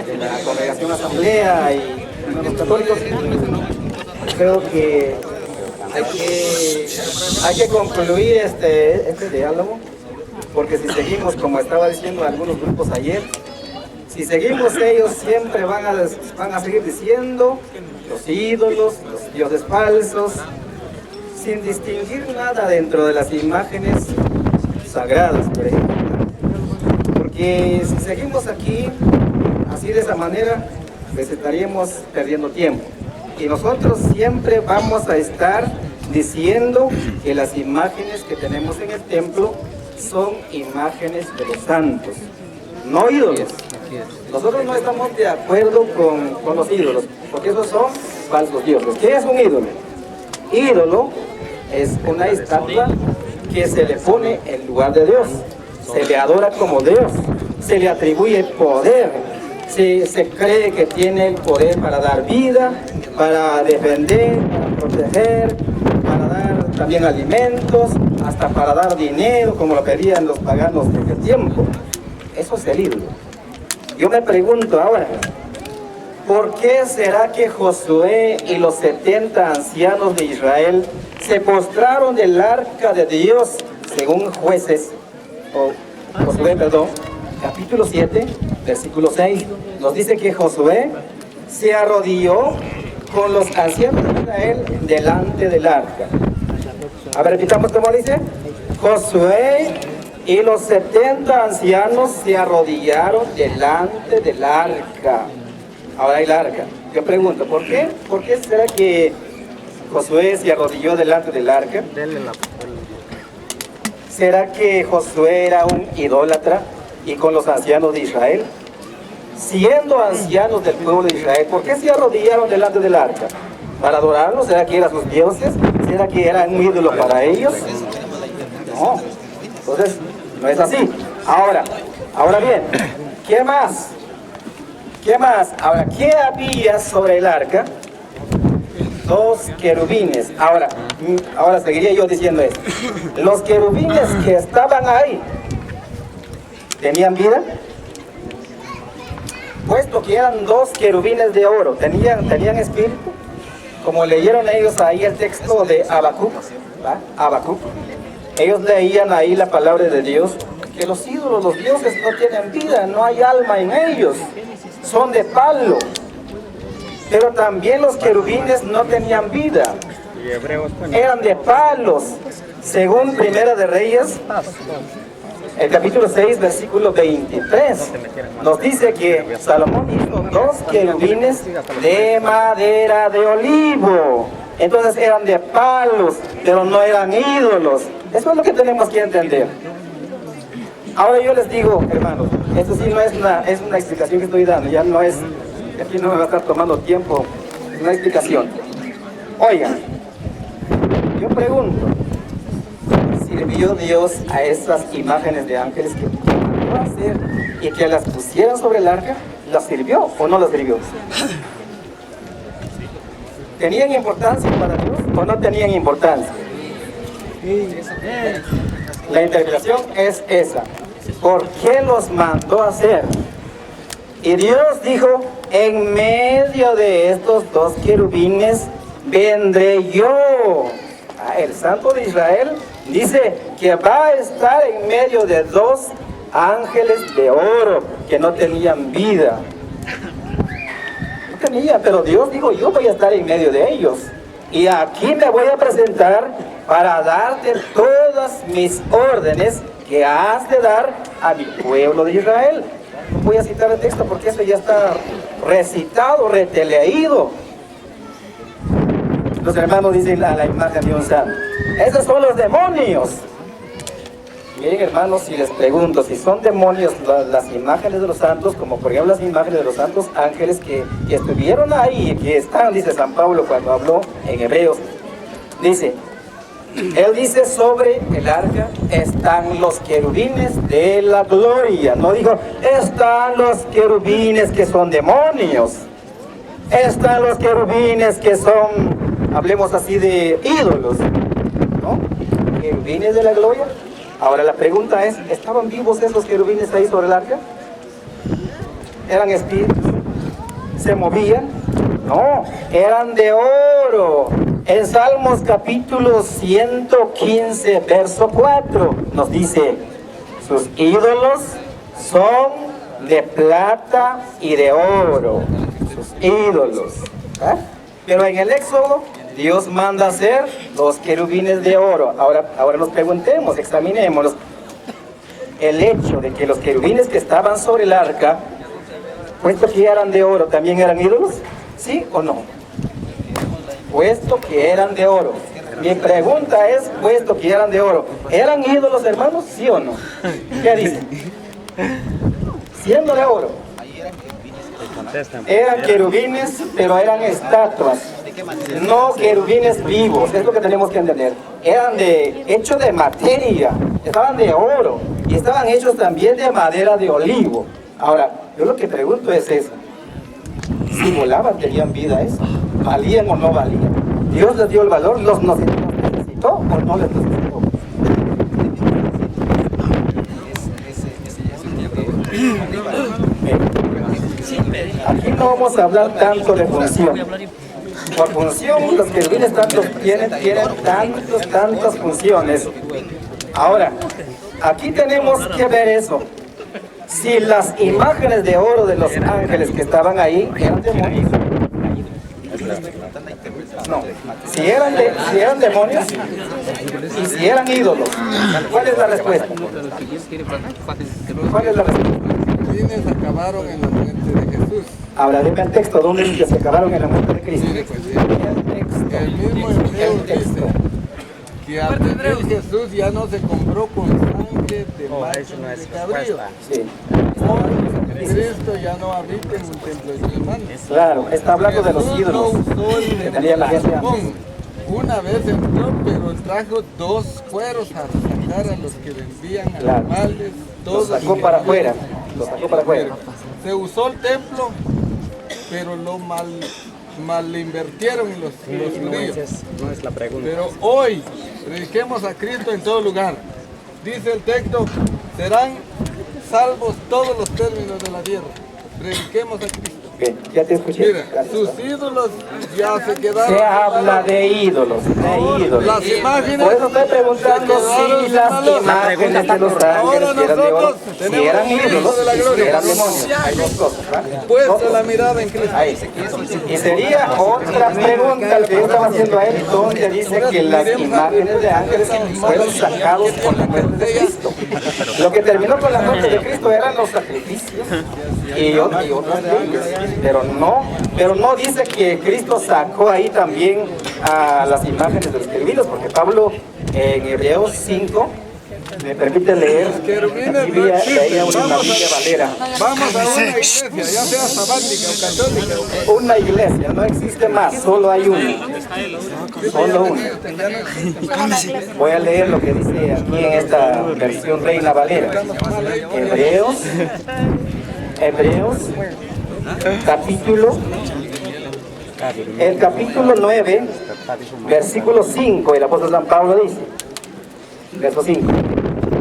de la Congregación Asamblea y hermanos católicos, creo que hay que concluir este diálogo, porque si seguimos, como estaba diciendo algunos grupos ayer, si seguimos, ellos siempre van a seguir diciendo los ídolos, los dioses falsos, sin distinguir nada dentro de las imágenes sagradas, por ejemplo. Porque si seguimos aquí, así de esa manera, pues estaríamos perdiendo tiempo. Y nosotros siempre vamos a estar diciendo que las imágenes que tenemos en el templo son imágenes de los santos, no ídolos. Nosotros no estamos de acuerdo con los ídolos, porque esos son falsos dioses. ¿Qué es un ídolo? Ídolo es una estatua que se le pone en lugar de Dios, se le adora como Dios, se le atribuye poder, se cree que tiene el poder para dar vida, para defender, para proteger, para dar también alimentos, hasta para dar dinero, como lo pedían los paganos de aquel tiempo. Eso es el ídolo. Yo me pregunto ahora, ¿por qué será que Josué y los 70 ancianos de Israel se postraron del arca de Dios, según Josué, capítulo 7, versículo 6, nos dice que Josué se arrodilló con los ancianos de Israel delante del arca? A ver, repitamos cómo dice. Josué y los 70 ancianos se arrodillaron delante del arca. Ahora hay el arca. Yo pregunto, ¿por qué? ¿Por qué será que Josué se arrodilló delante del arca? ¿Será que Josué era un idólatra y con los ancianos de Israel? Siendo ancianos del pueblo de Israel, ¿por qué se arrodillaron delante del arca? ¿Para adorarlos? ¿Será que eran sus dioses? ¿Será que era un ídolo para ellos? No. Entonces, no es así. Ahora bien, ¿qué más? Ahora, ¿qué había sobre el arca? 2 querubines. Ahora seguiría yo diciendo esto. Los querubines que estaban ahí, ¿tenían vida? Puesto que eran 2 querubines de oro, ¿tenían espíritu? Como leyeron ellos ahí el texto de Habacuc, ellos leían ahí la palabra de Dios, que los ídolos, los dioses no tienen vida, no hay alma en ellos, son de palo. Pero también los querubines no tenían vida, eran de palos. Según Primera de Reyes, el capítulo 6, versículo 23, nos dice que Salomón hizo 2 querubines de madera de olivo. Entonces eran de palos, pero no eran ídolos. Eso es lo que tenemos que entender. Ahora yo les digo, hermanos, esto sí no es una explicación que estoy dando, ya no es, aquí no me va a estar tomando tiempo, es una explicación. Oigan, yo pregunto, ¿sirvió Dios a esas imágenes de ángeles que mandó a hacer y que las pusieran sobre el arca? ¿Las sirvió o no las sirvió? ¿Tenían importancia para Dios o no tenían importancia? La interpretación es esa. ¿Por qué los mandó a hacer? Y Dios dijo, en medio de estos dos querubines vendré yo. El Santo de Israel dice que va a estar en medio de dos ángeles de oro que no tenían vida. No tenían, pero Dios dijo, yo voy a estar en medio de ellos. Y aquí me voy a presentar para darte todas mis órdenes que has de dar a mi pueblo de Israel. Voy a citar el texto porque esto ya está recitado, reteleído. Los hermanos dicen a la imagen de un santo. Esos son los demonios. Miren, hermanos, si les pregunto si son demonios las imágenes de los santos, como por ejemplo las imágenes de los santos ángeles que estuvieron ahí, que están, dice San Pablo cuando habló en Hebreos, dice, él dice sobre el arca están los querubines de la gloria. No dijo, están los querubines que son demonios. Están los querubines que son, hablemos así, de ídolos, ¿no? Querubines de la gloria. Ahora la pregunta es, ¿estaban vivos esos querubines ahí sobre el arca? ¿Eran espíritus? ¿Se movían? No, eran de oro. En Salmos capítulo 115, verso 4, nos dice, sus ídolos son de plata y de oro. Sus ídolos. Pero en el Éxodo, Dios manda hacer los querubines de oro. Ahora nos preguntemos, examinémoslos. El hecho de que los querubines que estaban sobre el arca, puesto que eran de oro, ¿también eran ídolos? ¿Sí o no? Puesto que eran de oro. Mi pregunta es, puesto que eran de oro, ¿eran ídolos, hermanos? ¿Sí o no? ¿Qué dicen? Siendo de oro. Eran querubines, pero eran estatuas. No querubines vivos, es lo que tenemos que entender. Eran hechos de materia, estaban de oro y estaban hechos también de madera de olivo. Ahora, yo lo que pregunto es eso. Si volaban, tenían vida eso. ¿Valían o no valían? ¿Dios les dio el valor? ¿Los necesitó o no les necesitó? Aquí no vamos a hablar tanto de función. Por función, los querubines tienen tantas funciones. Ahora, aquí tenemos que ver eso. Si las imágenes de oro de los ángeles que estaban ahí eran demonios. No, si eran demonios y si eran ídolos, ¿cuál es la respuesta? ¿Cuál es la respuesta? Quienes acabaron en la muerte de Jesús. Ahora dime el texto, ¿dónde dice que se acabaron en la muerte de Cristo? El mismo Hebreo dice que al venir Jesús ya no se compró con sangre de macho ni de cabrío. Sí. Cristo ya no habita en un templo de hermanos. Claro, está hablando de los ídolos que tenía la gente antes. Una vez entró, pero trajo dos cueros a sacar a los que vendían animales. Los sacó para afuera. Se usó el templo, pero lo mal invirtieron los judíos. No es la pregunta. Pero hoy, prediquemos a Cristo en todo lugar. Dice el texto, serán salvos todos los términos de la tierra. Prediquemos a Cristo. Bien, ya te escuché. Mira, sus ídolos ya se quedaron. Se habla de ídolos, Las imágenes. Por eso estoy preguntando si las imágenes de los ángeles que eran de oro, si eran ídolos, si eran demonios. Hay dos cosas, ¿verdad? Puesta la mirada en Cristo. Ahí. Y sería otra pregunta que yo estaba haciendo a él, donde dice que las imágenes de ángeles fueron sacados con la muerte de Cristo. Lo que terminó con la muerte de Cristo eran los sacrificios y otras leyes. pero no dice que Cristo sacó ahí también a las imágenes de los querubines, porque Pablo en Hebreos 5 me permite leer, leía una Biblia Valera. Vamos a una iglesia, ya sea sabática o católica. Una iglesia, no existe más, solo hay una. Solo una. Voy a leer lo que dice aquí en esta versión Reina Valera. Hebreos, el capítulo 9, versículo 5, el apóstol San Pablo dice, verso 5,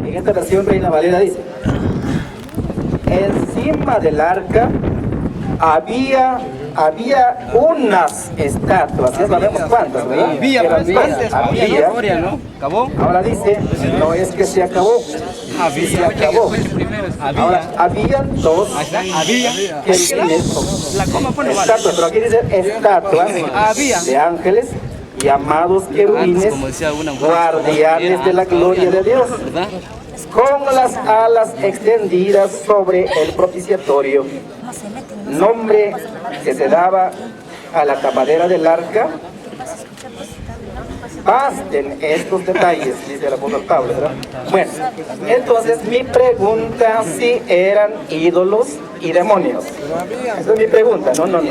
en esta versión Reina Valera dice: encima del arca había unas estatuas, ya sabemos cuántas, ¿verdad? Había, ¿no? ¿Acabó? Ahora dice, no es que se acabó, se acabó. Ahora, habían dos querubines, estatuas, pero aquí dice estatuas de ángeles llamados querubines, guardianes de la gloria de Dios, con las alas extendidas sobre el propiciatorio, nombre que se daba a la tapadera del arca. Basten estos detalles, dice el apóstol Pablo, ¿verdad? Bueno, entonces mi pregunta, si eran ídolos y demonios. Esa es mi pregunta, no. Aquí, mi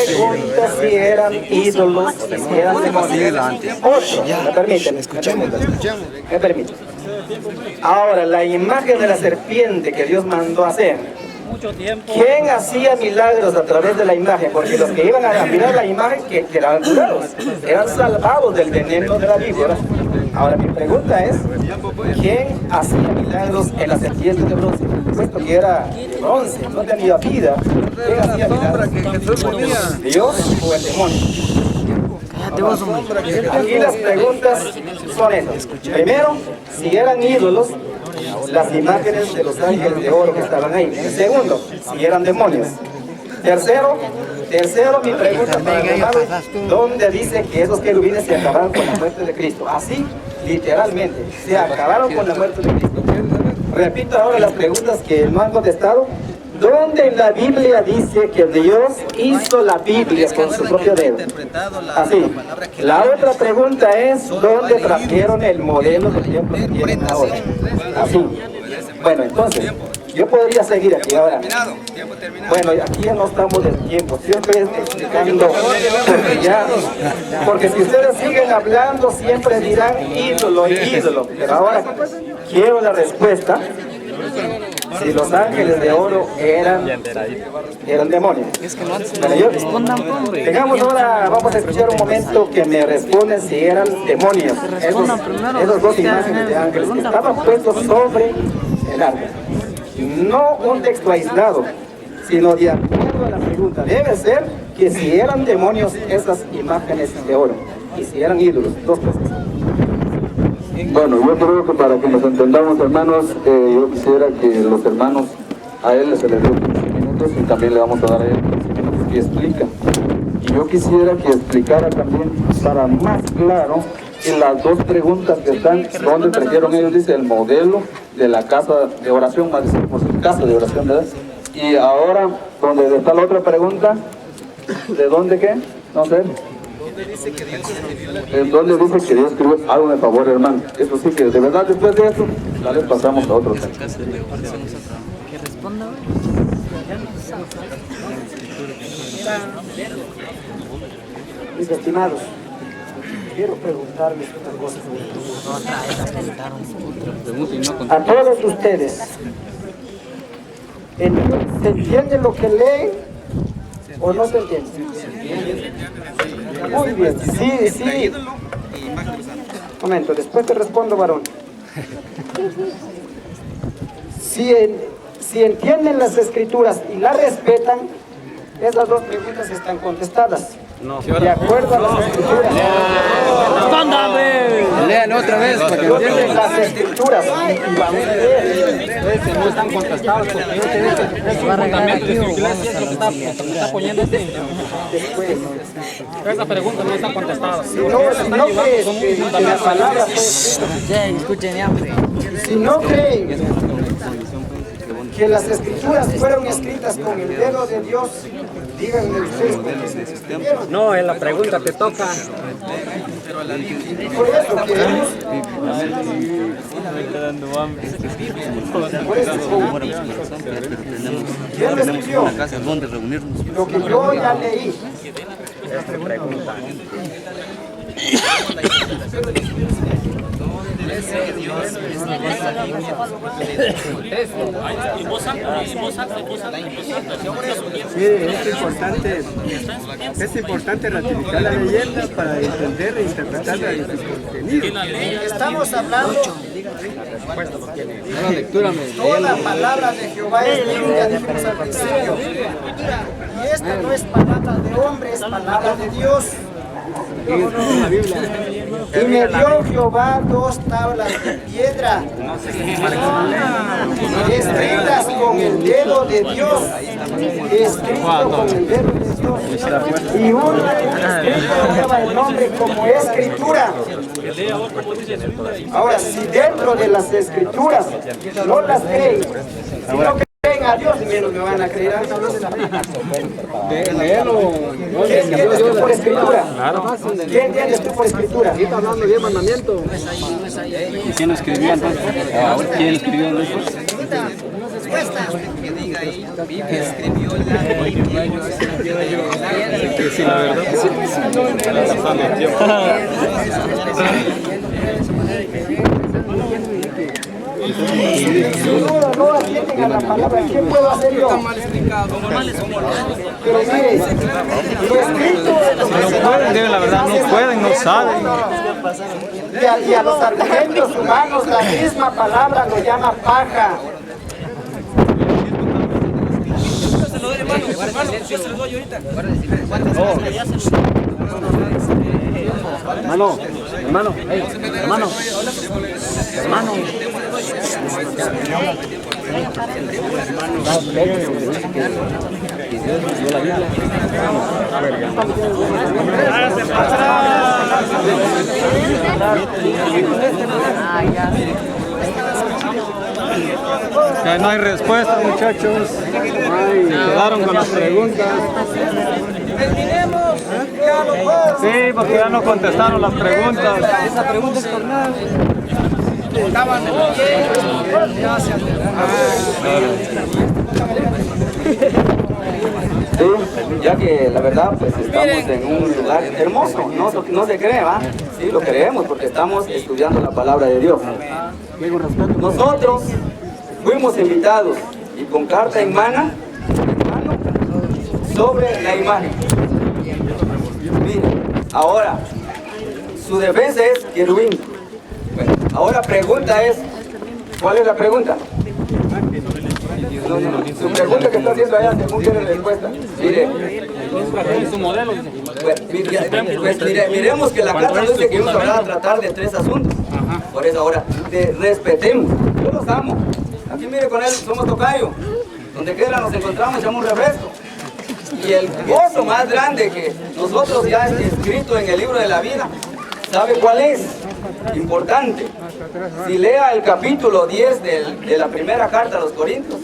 pregunta, si eran ídolos y si eran demonios. 8, me permiten. Ahora, la imagen de la serpiente que Dios mandó hacer, ¿quién hacía milagros a través de la imagen? Porque los que iban a mirar la imagen que eran curados, eran salvados del veneno de la víbora. Ahora mi pregunta es, ¿quién hacía milagros en la serpiente de bronce? Puesto que era de bronce, no tenía vida. ¿Quién hacía milagros? ¿Dios o el demonio? Aquí las preguntas son esas. Primero, si eran ídolos, las imágenes de los ángeles de oro que estaban ahí. Segundo, si eran demonios. Tercero, mi pregunta para el hermano, ¿dónde dice que esos querubines se acabaron con la muerte de Cristo? Así, literalmente, se acabaron con la muerte de Cristo. Repito ahora las preguntas que no han contestado. ¿Dónde en la Biblia dice que Dios hizo la Biblia con su propio dedo? Así. La otra pregunta es, ¿dónde trajeron el modelo del templo que tienen ahora? Así. Bueno, entonces, yo podría seguir aquí ahora. Bueno, aquí ya no estamos del tiempo, siempre explicando, porque si ustedes siguen hablando, siempre dirán ídolo y ídolo. Pero ahora quiero la respuesta. Si los ángeles de oro eran demonios. Bueno, vamos a escuchar un momento que me responden si eran demonios. Esos dos imágenes de ángeles que estaban puestos sobre el arca. No un texto aislado, sino de acuerdo a la pregunta. Debe ser que si eran demonios esas imágenes de oro y si eran ídolos, dos cosas. Bueno, yo creo que para que nos entendamos, hermanos, yo quisiera que los hermanos, a él se les dé 15 minutos y también le vamos a dar a él 15 minutos y explica. Y yo quisiera que explicara también, para más claro, en las dos preguntas que están, ¿dónde trajeron ellos? Dice el modelo de la casa de oración, más decimos casa de oración, ¿verdad? Y ahora, donde está la otra pregunta, ¿de dónde qué? No sé. ¿En dónde dice que Dios escribió? Hágame favor, hermano. Eso sí que de verdad después de eso, ya les pasamos a otro tema. Mis estimados, quiero preguntarles una cosa. A todos ustedes, ¿se entiende lo que leen o no se entiende? Muy bien, sí. Un momento, después te respondo, varón. Si entienden las escrituras y las respetan, esas dos preguntas están contestadas. De acuerdo a las escrituras. Lean otra vez para que entiendan las escrituras. Y vamos a leer. No están contestados porque yo te dije que es un fundamento de su iglesia, es lo que está poniendo después. Esa pregunta no está contestada. Si no creen que la palabra fue escrita, Escuchen hambre. si no creen que las escrituras fueron escritas con el dedo de Dios. Díganme ustedes con qué se escribieron. No, en la pregunta te toca. Por eso que ellos... Por eso, ¿quién lo escribió? Lo que yo ya leí. Sí, es importante ratificar la leyenda para entender e interpretarla en su contenido. Estamos hablando. Toda palabra de Jehová es limpia, dijimos al principio. Y esta no es palabra de hombre, es palabra de Dios. Y me dio Jehová 2 tablas de piedra, escritas con el dedo de Dios, escrito con el dedo de Dios, y una escrito lleva el nombre como escritura. Ahora, si dentro de las escrituras no las creen, si no creen a Dios, menos me van a creer a mí. ¿Qué entiendes tú por escritura? ¿Qué entiendes tú por escritura? Está hablando de mandamiento. ¿Quién lo escribió entonces? ¿Quién escribió entonces? Que diga ahí, que escribió la Sí, la verdad. No atienden a la palabra. ¿Qué puedo hacer yo? Pero mire, lo escrito es lo que se pueden, la verdad, no pueden, no saben. Y a los argumentos humanos la misma palabra lo llama paja. Hermano. Que no hay respuesta, muchachos. Quedaron con las preguntas. Sí, porque ya no contestaron las preguntas. Esa pregunta es carnal. Sí, ya que la verdad pues estamos en un lugar hermoso, no se cree, ¿va? Sí, lo creemos porque estamos estudiando la palabra de Dios. Nosotros fuimos invitados y con carta en mano sobre la imagen. Mire, ahora, su defensa es querubín. Bueno, ahora pregunta es, ¿cuál es la pregunta? Su pregunta que está haciendo allá, según tiene respuesta. Mire, miremos que la carta dice que vamos a tratar de 3 asuntos. Por eso ahora, respetemos. Yo los amo. Aquí mire con él, somos tocayo. Donde quiera nos encontramos, echamos un refresco. Y el gozo más grande que nosotros ya está escrito en el libro de la vida, ¿sabe cuál es? Importante. Si lea el capítulo 10 de la primera carta a los Corintios,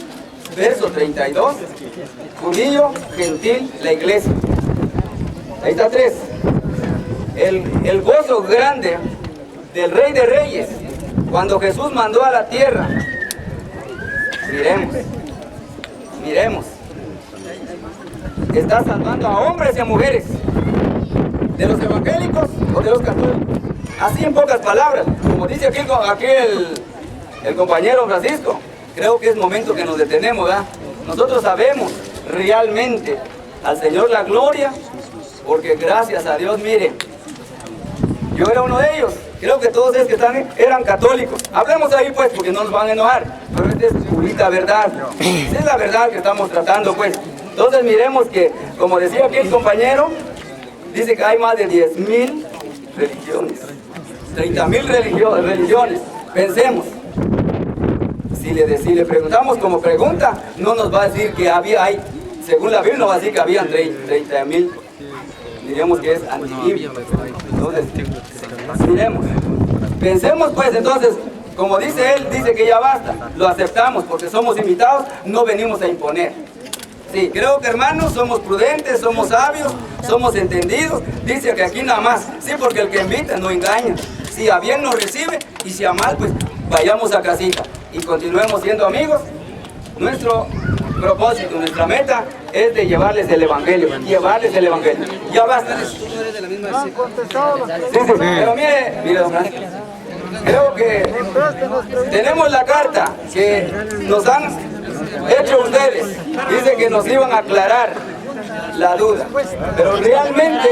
verso 32, judío, gentil, la iglesia. Ahí está 3. El gozo grande del Rey de Reyes, cuando Jesús mandó a la tierra. Miremos. Está salvando a hombres y a mujeres, de los evangélicos o de los católicos. Así en pocas palabras, como dice aquí el compañero Francisco, creo que es momento que nos detenemos, ¿verdad? Nosotros sabemos realmente al Señor la gloria, porque gracias a Dios, mire, yo era uno de ellos, creo que todos ellos que están eran católicos. Hablemos ahí pues, porque no nos van a enojar, pero esta es purita verdad, esa es la verdad que estamos tratando pues. Entonces miremos que, como decía aquí el compañero, dice que hay más de 10.000 religiones, 30.000 religiones. Pensemos, si le preguntamos como pregunta, no nos va a decir que hay, según la Biblia, no va a decir que habían 30.000, diríamos que es antibíblico. Entonces, miremos, pensemos pues entonces, como dice él, dice que ya basta, lo aceptamos porque somos invitados, no venimos a imponer. Sí, creo que hermanos somos prudentes, somos sabios, somos entendidos. Dice que aquí nada más, sí, porque el que invita no engaña. Si a bien nos recibe y si a mal, pues vayamos a casita y continuemos siendo amigos. Nuestro propósito, nuestra meta es de llevarles el evangelio, Ya basta. Sí, pero mire, don Francisco, creo que tenemos la carta que nos han hecho ustedes. Dice que nos iban a aclarar la duda, pero realmente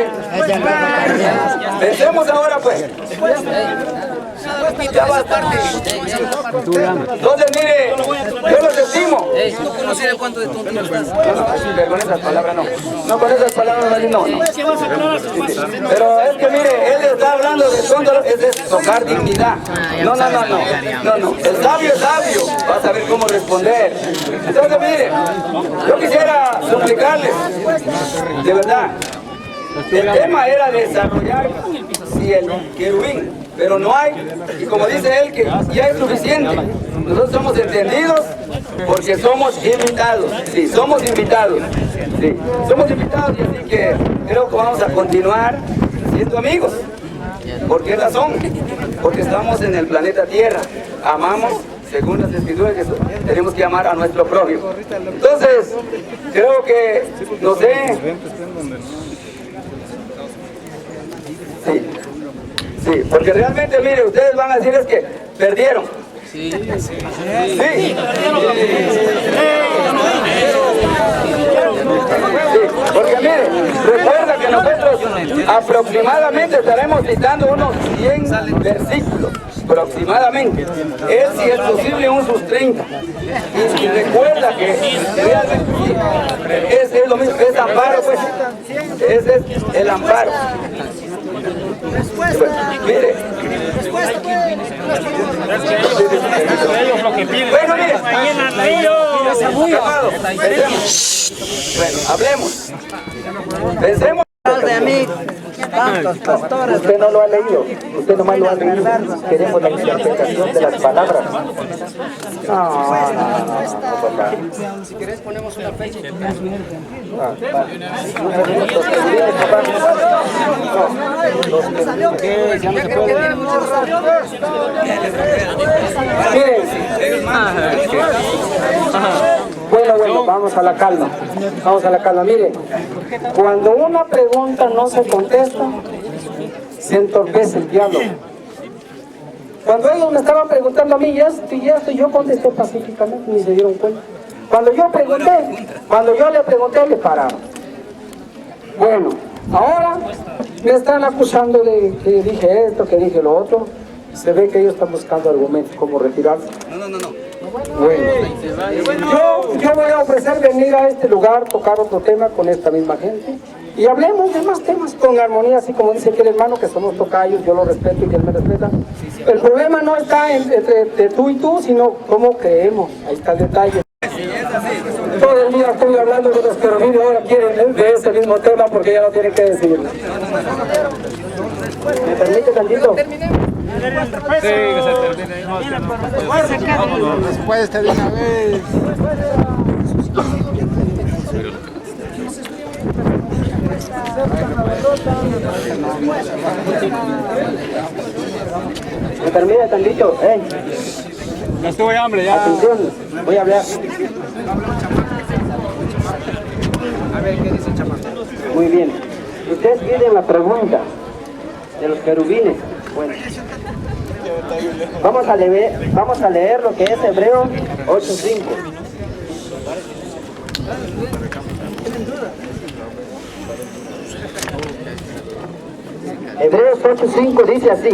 pensemos ahora pues. Ya basta. Entonces mire, yo los estimo. ¿No conociera cuánto de tonto estás? No, con esas palabras no. No, con esas palabras no. Pero es que mire, él está hablando de tonto, es de tocar dignidad. No. El sabio es sabio, va a saber cómo responder. Entonces mire, yo quisiera suplicarles, de verdad, el tema era desarrollar el querubín, pero no hay, y como dice él, que ya es suficiente. Nosotros somos entendidos porque somos invitados, sí, somos invitados, y así que creo que vamos a continuar siendo amigos. ¿Por qué razón? Porque estamos en el planeta Tierra, amamos, según las escrituras, que tenemos que amar a nuestro prójimo. Entonces, creo que, no sé, sí, porque realmente, mire, ustedes van a decir es que perdieron. Sí. Porque mire, recuerda que nosotros aproximadamente estaremos citando unos 100 versículos, aproximadamente. Él, si es posible, sus 30. Y recuerda que realmente es lo mismo, es amparo, pues. Ese es el amparo. Mire. Bueno, mire. Bueno, hablemos. Pensemos. De mí, tantos pastores. Usted no lo ha leído, usted nomás lo ha leído. Queremos la interpretación de las palabras. No. Si querés ponemos una fecha. Bueno, vamos a la calma. Mire, cuando una pregunta no se contesta, se entorpece el diálogo. Cuando ellos me estaban preguntando a mí, y esto, yo contesté pacíficamente, ni se dieron cuenta. Cuando yo le pregunté, le pararon. Bueno, ahora me están acusando de que dije esto, que dije lo otro. Se ve que ellos están buscando argumentos, como retirarse. No. Bueno, yo voy a ofrecer venir a este lugar, tocar otro tema con esta misma gente y hablemos de más temas con armonía, así como dice aquel hermano que somos tocayos, yo lo respeto y él me respeta. El problema no está entre tú y tú, sino cómo creemos, ahí está el detalle. Todo el día estoy hablando de los querubines, ahora quieren de ese mismo tema porque ya no tienen que decidirlo. ¿Me permite tantito? Sí, que se termine. Después te diga, ¿Me permite tantito? No estuve hambre ya. Atención, voy a hablar. A ver, ¿qué dice el chamaco? Muy bien. Ustedes piden la pregunta de los querubines. Bueno. Vamos a leer lo que es Hebreos 8:5. Hebreos 8:5 dice así: